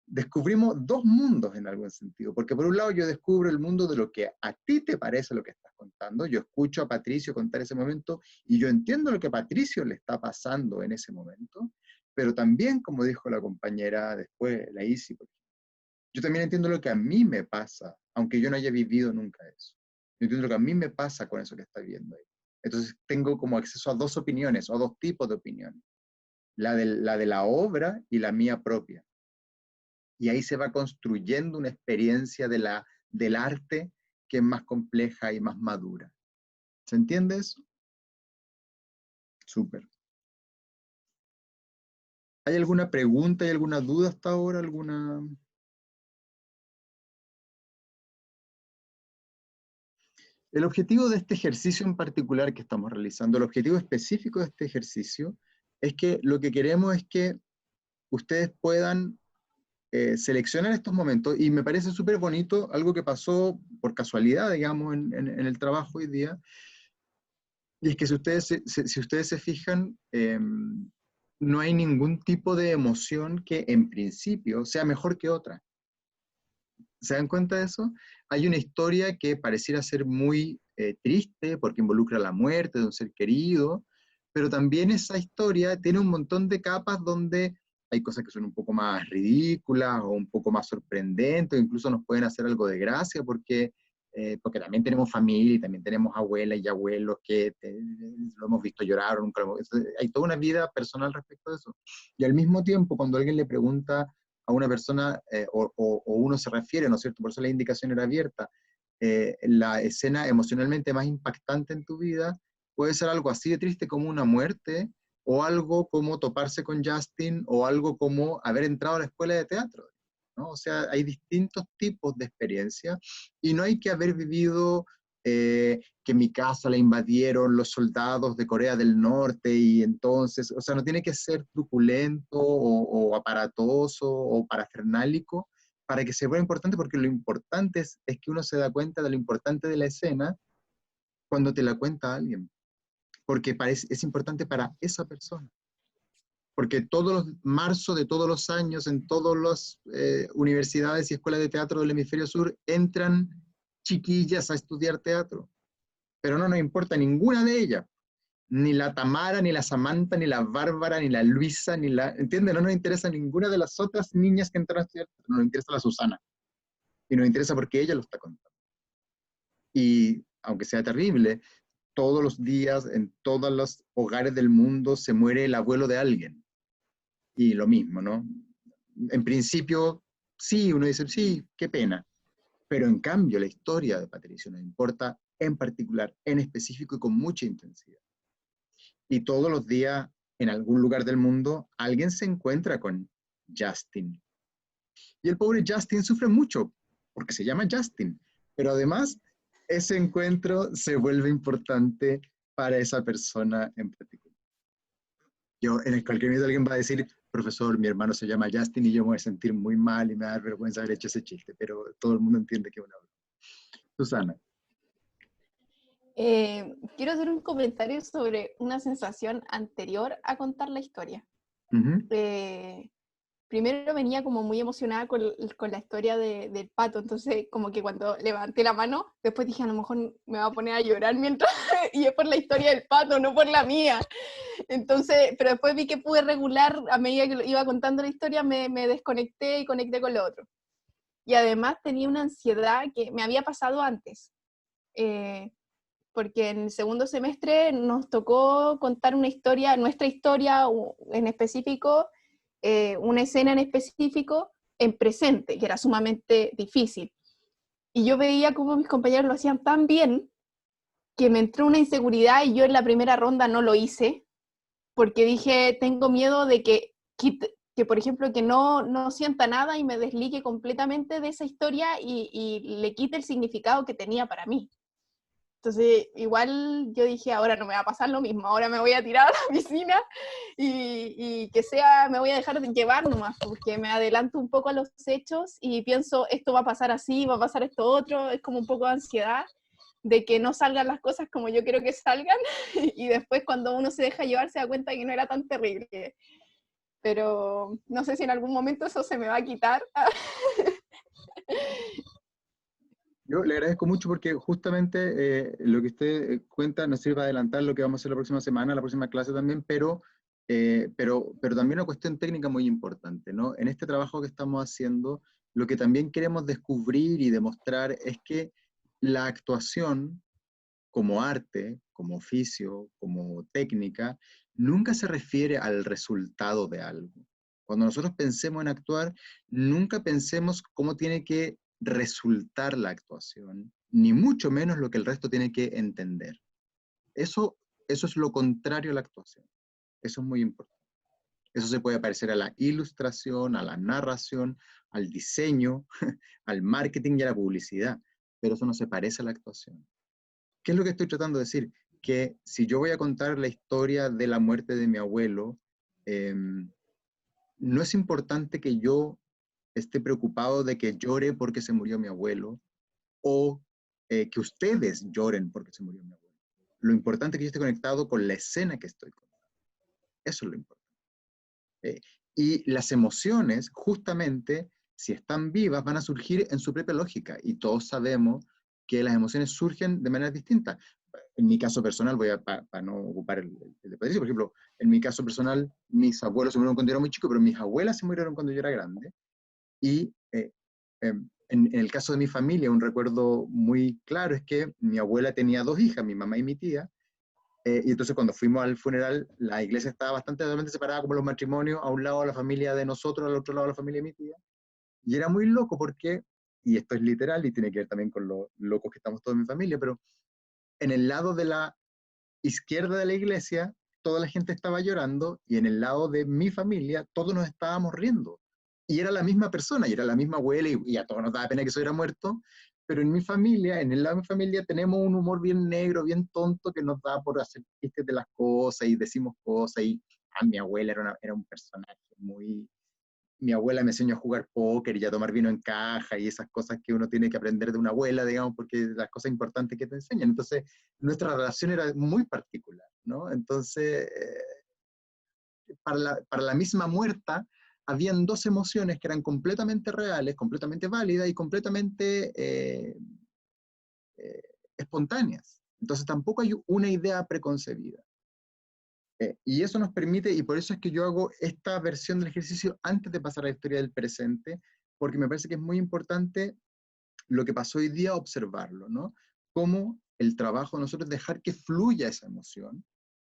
Speaker 1: descubrimos dos mundos en algún sentido, porque por un lado yo descubro el mundo de lo que a ti te parece lo que estás contando, yo escucho a Patricio contar ese momento y yo entiendo lo que a Patricio le está pasando en ese momento, pero también, como dijo la compañera después, la Isi, yo también entiendo lo que a mí me pasa, aunque yo no haya vivido nunca eso. Yo entiendo lo que a mí me pasa con eso que está viendo ahí. Entonces tengo como acceso a dos opiniones, o dos tipos de opiniones. La de la obra y la mía propia. Y ahí se va construyendo una experiencia del arte que es más compleja y más madura. ¿Se entiende eso? Súper. ¿Hay alguna pregunta, hay alguna duda hasta ahora? El objetivo de este ejercicio en particular que estamos realizando, el objetivo específico de este ejercicio, es que lo que queremos es que ustedes puedan seleccionar estos momentos, y me parece súper bonito, algo que pasó por casualidad, digamos, en el trabajo hoy día, y es que si ustedes se fijan, no hay ningún tipo de emoción que en principio sea mejor que otra. ¿Se dan cuenta de eso? Hay una historia que pareciera ser muy triste porque involucra la muerte de un ser querido, pero también esa historia tiene un montón de capas donde hay cosas que son un poco más ridículas o un poco más sorprendentes, o incluso nos pueden hacer algo de gracia porque también tenemos familia y también tenemos abuelas y abuelos que lo hemos visto llorar o nunca lo hemos visto. Hay toda una vida personal respecto a eso. Y al mismo tiempo, cuando alguien le pregunta a una persona, o uno se refiere, ¿no es cierto? Por eso la indicación era abierta, la escena emocionalmente más impactante en tu vida puede ser algo así de triste como una muerte, o algo como toparse con Justin, o algo como haber entrado a la escuela de teatro, ¿no? O sea, hay distintos tipos de experiencia, y no hay que haber vivido que mi casa la invadieron los soldados de Corea del Norte, y entonces, o sea, no tiene que ser truculento o aparatoso o parafernálico para que se vuelva importante, porque lo importante es que uno se da cuenta de lo importante de la escena cuando te la cuenta alguien, porque es importante para esa persona. Porque todos los marzo de todos los años, en todas las universidades y escuelas de teatro del hemisferio sur, entran chiquillas a estudiar teatro, pero no nos importa ninguna de ellas, ni la Tamara, ni la Samantha, ni la Bárbara, ni la Luisa, ni la, ¿entiendes? No nos interesa ninguna de las otras niñas que entran a estudiar teatro, nos interesa la Susana, y nos interesa porque ella lo está contando. Y aunque sea terrible, todos los días, en todos los hogares del mundo, se muere el abuelo de alguien. Y lo mismo, ¿no? En principio, sí, uno dice, sí, qué pena. Pero en cambio, la historia de Patricio nos importa en particular, en específico y con mucha intensidad. Y todos los días, en algún lugar del mundo, alguien se encuentra con Justin. Y el pobre Justin sufre mucho, porque se llama Justin. Pero además, ese encuentro se vuelve importante para esa persona en particular. En cualquier momento alguien va a decir, profesor, mi hermano se llama Justin y yo me voy a sentir muy mal y me va a dar vergüenza haber hecho ese chiste, pero todo el mundo entiende que es una broma. Susana.
Speaker 4: Quiero hacer un comentario sobre una sensación anterior a contar la historia. Primero venía como muy emocionada con la historia del pato, entonces como que cuando levanté la mano, después dije a lo mejor me va a poner a llorar mientras, y es por la historia del pato, no por la mía. Entonces, pero después vi que pude regular, a medida que iba contando la historia, me desconecté y conecté con lo otro. Y además tenía una ansiedad que me había pasado antes, porque en el segundo semestre nos tocó contar una historia, nuestra historia en específico, una escena en específico en presente, que era sumamente difícil. Y yo veía cómo mis compañeros lo hacían tan bien que me entró una inseguridad y yo en la primera ronda no lo hice, porque dije, tengo miedo de que por ejemplo, que no sienta nada y me desligue completamente de esa historia y le quite el significado que tenía para mí. Entonces, igual yo dije, ahora no me va a pasar lo mismo, ahora me voy a tirar a la piscina y que sea, me voy a dejar de llevar nomás, porque me adelanto un poco a los hechos y pienso, esto va a pasar así, va a pasar esto otro, es como un poco de ansiedad de que no salgan las cosas como yo quiero que salgan, y después cuando uno se deja llevar se da cuenta que no era tan terrible. Pero no sé si en algún momento eso se me va a quitar.
Speaker 1: Yo le agradezco mucho porque justamente lo que usted cuenta nos sirve para adelantar lo que vamos a hacer la próxima semana, la próxima clase también, pero también una cuestión técnica muy importante, ¿no? En este trabajo que estamos haciendo, lo que también queremos descubrir y demostrar es que la actuación como arte, como oficio, como técnica, nunca se refiere al resultado de algo. Cuando nosotros pensemos en actuar, nunca pensemos cómo tiene que resultar la actuación, ni mucho menos lo que el resto tiene que entender. Eso es lo contrario a la actuación. Eso es muy importante. Eso se puede parecer a la ilustración, a la narración, al diseño, al marketing y a la publicidad, pero eso no se parece a la actuación. ¿Qué es lo que estoy tratando de decir? Que si yo voy a contar la historia de la muerte de mi abuelo, no es importante que yo esté preocupado de que llore porque se murió mi abuelo, o que ustedes lloren porque se murió mi abuelo. Lo importante es que yo esté conectado con la escena que estoy contando. Eso es lo importante. Y las emociones, justamente, si están vivas, van a surgir en su propia lógica. Y todos sabemos que las emociones surgen de maneras distintas. En mi caso personal, para no ocupar el de Patricio, por ejemplo, en mi caso personal, mis abuelos se murieron cuando yo era muy chico, pero mis abuelas se murieron cuando yo era grande. Y en el caso de mi familia, un recuerdo muy claro es que mi abuela tenía 2 hijas, mi mamá y mi tía, y entonces cuando fuimos al funeral, la iglesia estaba bastante separada, como los matrimonios, a un lado la familia de nosotros, al otro lado la familia de mi tía, y era muy loco porque, y esto es literal y tiene que ver también con lo locos que estamos todos en mi familia, pero en el lado de la izquierda de la iglesia, toda la gente estaba llorando, y en el lado de mi familia, todos nos estábamos riendo. Y era la misma persona, y era la misma abuela, y a todos nos daba pena que se hubiera muerto, pero en mi familia, en el lado de mi familia, tenemos un humor bien negro, bien tonto, que nos da por hacer chistes de las cosas, y decimos cosas, y mi abuela era un personaje muy... Mi abuela me enseñó a jugar póker y a tomar vino en caja y esas cosas que uno tiene que aprender de una abuela, digamos, porque las cosas importantes que te enseñan. Entonces, nuestra relación era muy particular, ¿no? Entonces, para la misma muerta, habían 2 emociones que eran completamente reales, completamente válidas y completamente espontáneas. Entonces, tampoco hay una idea preconcebida. Y eso nos permite, y por eso es que yo hago esta versión del ejercicio antes de pasar a la historia del presente, porque me parece que es muy importante lo que pasó hoy día, observarlo, ¿no? Cómo el trabajo de nosotros es dejar que fluya esa emoción,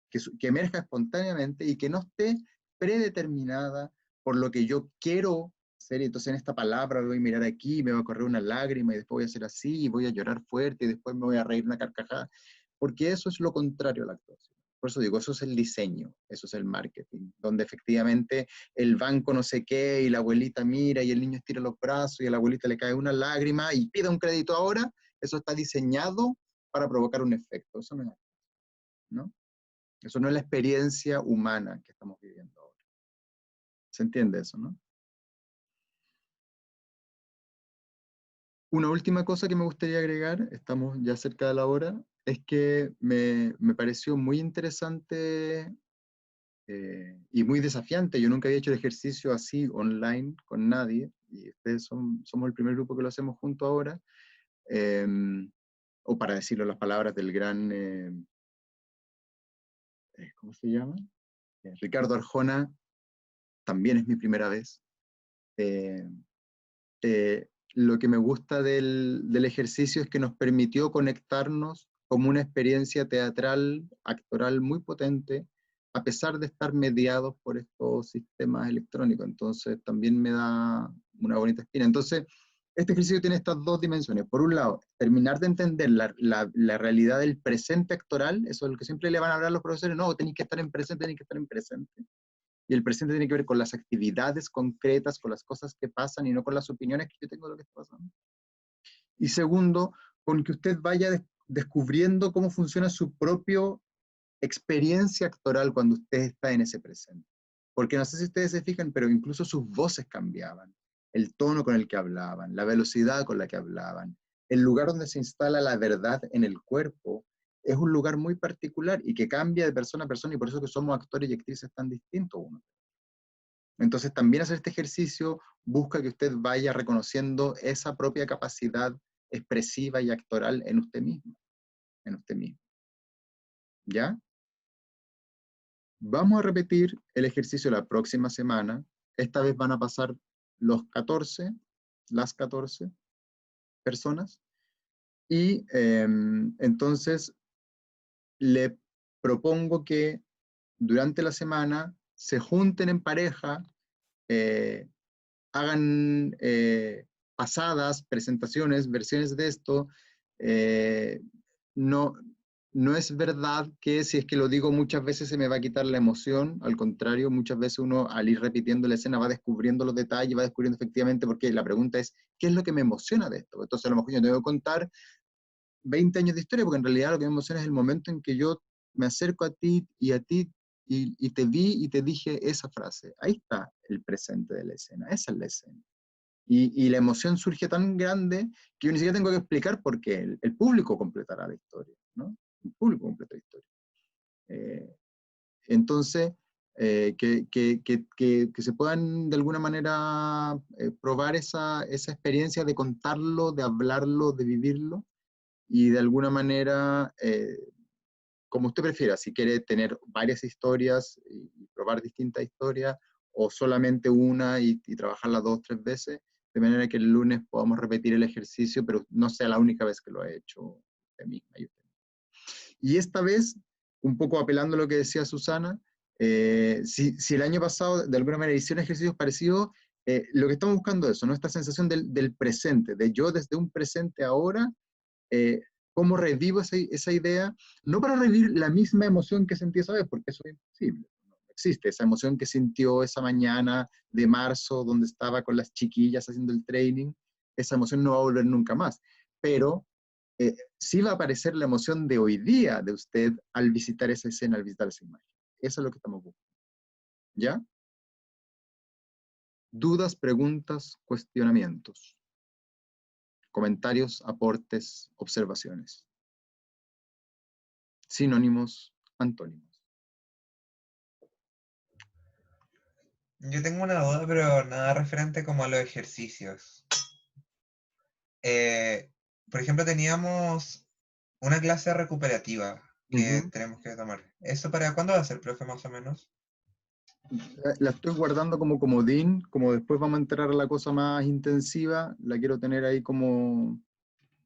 Speaker 1: que emerja espontáneamente y que no esté predeterminada por lo que yo quiero hacer. Entonces en esta palabra voy a mirar aquí, me va a correr una lágrima y después voy a hacer así, y voy a llorar fuerte y después me voy a reír una carcajada, porque eso es lo contrario a la actuación. Por eso digo, eso es el diseño, eso es el marketing, donde efectivamente el banco no sé qué, y la abuelita mira, y el niño estira los brazos, y a la abuelita le cae una lágrima, y pide un crédito ahora. Eso está diseñado para provocar un efecto. Eso no es, ¿no? Eso no es la experiencia humana que estamos viviendo ahora. ¿Se entiende eso, no? Una última cosa que me gustaría agregar, estamos ya cerca de la hora, es que me pareció muy interesante y muy desafiante. Yo nunca había hecho el ejercicio así online con nadie, y ustedes somos el primer grupo que lo hacemos junto ahora, o para decirlo en las palabras del gran, ¿cómo se llama? Ricardo Arjona, también es mi primera vez. Eh, lo que me gusta del ejercicio es que nos permitió conectarnos como una experiencia teatral, actoral muy potente, a pesar de estar mediados por estos sistemas electrónicos. Entonces también me da una bonita espina. Entonces, este ejercicio tiene estas 2 dimensiones. Por un lado, terminar de entender la realidad del presente actoral, eso es lo que siempre le van a hablar los profesores, no, tenéis que estar en presente, tenéis que estar en presente. y el presente tiene que ver con las actividades concretas, con las cosas que pasan y no con las opiniones que yo tengo de lo que está pasando. Y segundo, con que usted vaya descubriendo cómo funciona su propia experiencia actoral cuando usted está en ese presente. Porque no sé si ustedes se fijan, pero incluso sus voces cambiaban, el tono con el que hablaban, la velocidad con la que hablaban, el lugar donde se instala la verdad en el cuerpo, es un lugar muy particular y que cambia de persona a persona, y por eso que somos actores y actrices tan distintos uno. Entonces también hacer este ejercicio busca que usted vaya reconociendo esa propia capacidad expresiva y actoral en usted mismo. En usted mismo. ¿Ya? Vamos a repetir el ejercicio la próxima semana. Esta vez van a pasar las 14 personas. Y entonces le propongo que durante la semana se junten en pareja, hagan pasadas, presentaciones, versiones de esto. No, no es verdad que si es que lo digo muchas veces se me va a quitar la emoción, al contrario, muchas veces uno al ir repitiendo la escena va descubriendo los detalles, va descubriendo efectivamente, porque la pregunta es, ¿qué es lo que me emociona de esto? Entonces a lo mejor yo tengo que contar 20 años de historia, porque en realidad lo que me emociona es el momento en que yo me acerco a ti y te vi y te dije esa frase. Ahí está el presente de la escena, esa es la escena. Y la emoción surge tan grande que yo ni siquiera tengo que explicar por qué. El público completará la historia, ¿no? El público completa la historia. Entonces, que se puedan de alguna manera probar esa experiencia de contarlo, de hablarlo, de vivirlo, y de alguna manera, como usted prefiera, si quiere tener varias historias y probar distintas historias, o solamente una y trabajarla 2 o 3 veces, de manera que el lunes podamos repetir el ejercicio, pero no sea la única vez que lo ha hecho usted misma y usted. Y esta vez, un poco apelando a lo que decía Susana, si el año pasado de alguna manera hicieron ejercicios parecidos, lo que estamos buscando es eso, ¿no? Esta sensación del presente, de yo desde un presente ahora, cómo revivo esa idea, no para revivir la misma emoción que sentí esa vez, porque eso es imposible. No existe esa emoción que sintió esa mañana de marzo, donde estaba con las chiquillas haciendo el training, esa emoción no va a volver nunca más. Pero sí va a aparecer la emoción de hoy día de usted al visitar esa escena, al visitar esa imagen. Eso es lo que estamos buscando. ¿Ya? Dudas, preguntas, cuestionamientos. Comentarios, aportes, observaciones. Sinónimos, antónimos.
Speaker 2: Yo tengo una duda, pero nada referente como a los ejercicios. Por ejemplo, teníamos una clase recuperativa que tenemos que tomar. ¿Eso para cuándo va a ser, profe, más o menos?
Speaker 1: La estoy guardando como comodín, como después vamos a entrar a la cosa más intensiva, la quiero tener ahí como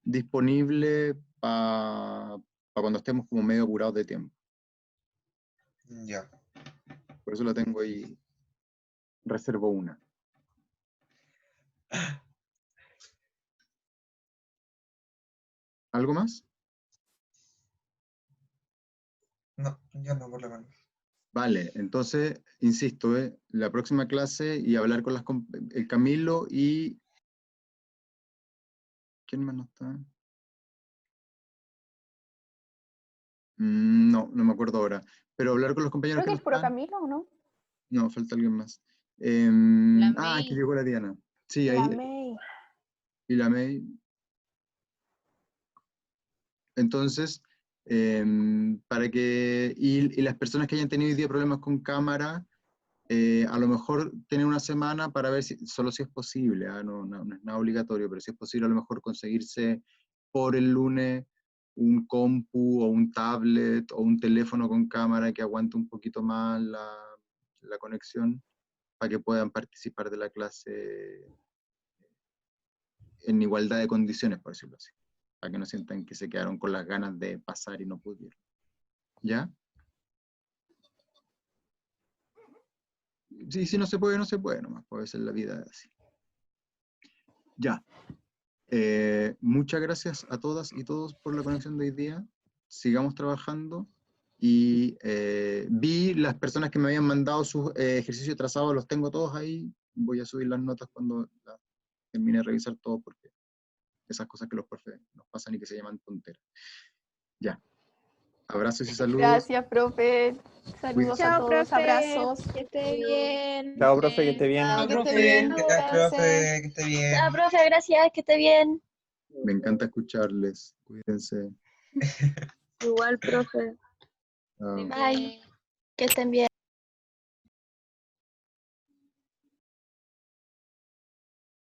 Speaker 1: disponible para cuando estemos como medio apurados de tiempo.
Speaker 2: Ya.
Speaker 1: Por eso la tengo ahí, reservo una. ¿Algo más?
Speaker 2: No, ya no, por lo menos.
Speaker 1: Vale, entonces, insisto, la próxima clase y hablar con el Camilo y... ¿Quién más no está? No, no me acuerdo ahora. Pero hablar con los compañeros
Speaker 4: Creo
Speaker 1: que
Speaker 4: que
Speaker 1: no
Speaker 4: es puro
Speaker 1: están.
Speaker 4: Camilo, ¿o no?
Speaker 1: No, falta alguien más.
Speaker 7: La
Speaker 1: Que
Speaker 7: May.
Speaker 1: llegó la Diana. Sí,
Speaker 4: La
Speaker 1: ahí.
Speaker 4: May.
Speaker 1: Y la May. Entonces, para que. Y las personas que hayan tenido hoy día problemas con cámara, a lo mejor tienen una semana para ver solo si es posible. No es nada obligatorio, pero si es posible, a lo mejor conseguirse por el lunes un compu o un tablet o un teléfono con cámara que aguante un poquito más la conexión para que puedan participar de la clase en igualdad de condiciones, por decirlo así, para que no sientan que se quedaron con las ganas de pasar y no pudieron. ¿Ya? Sí, si no se puede, no se puede nomás, puede ser la vida así. Ya. Muchas gracias a todas y todos por la conexión de hoy día. Sigamos trabajando. y vi las personas que me habían mandado sus ejercicios trazados, los tengo todos ahí. Voy a subir las notas cuando termine de revisar todo, porque esas cosas que los profes nos pasan y que se llaman tonteras. Ya. Abrazos y saludos.
Speaker 4: Gracias, profe. Saludos a
Speaker 5: Chao,
Speaker 4: todos,
Speaker 5: profe.
Speaker 4: abrazos.
Speaker 5: Que esté bien.
Speaker 6: Chao, profe, que esté bien.
Speaker 4: Que esté
Speaker 2: Profe,
Speaker 4: bien.
Speaker 2: gracias, profe, que esté bien.
Speaker 8: Chao, profe, gracias, que esté bien.
Speaker 1: Me encanta escucharles. Cuídense.
Speaker 3: Igual, profe.
Speaker 1: Chao.
Speaker 8: Bye. Que estén bien.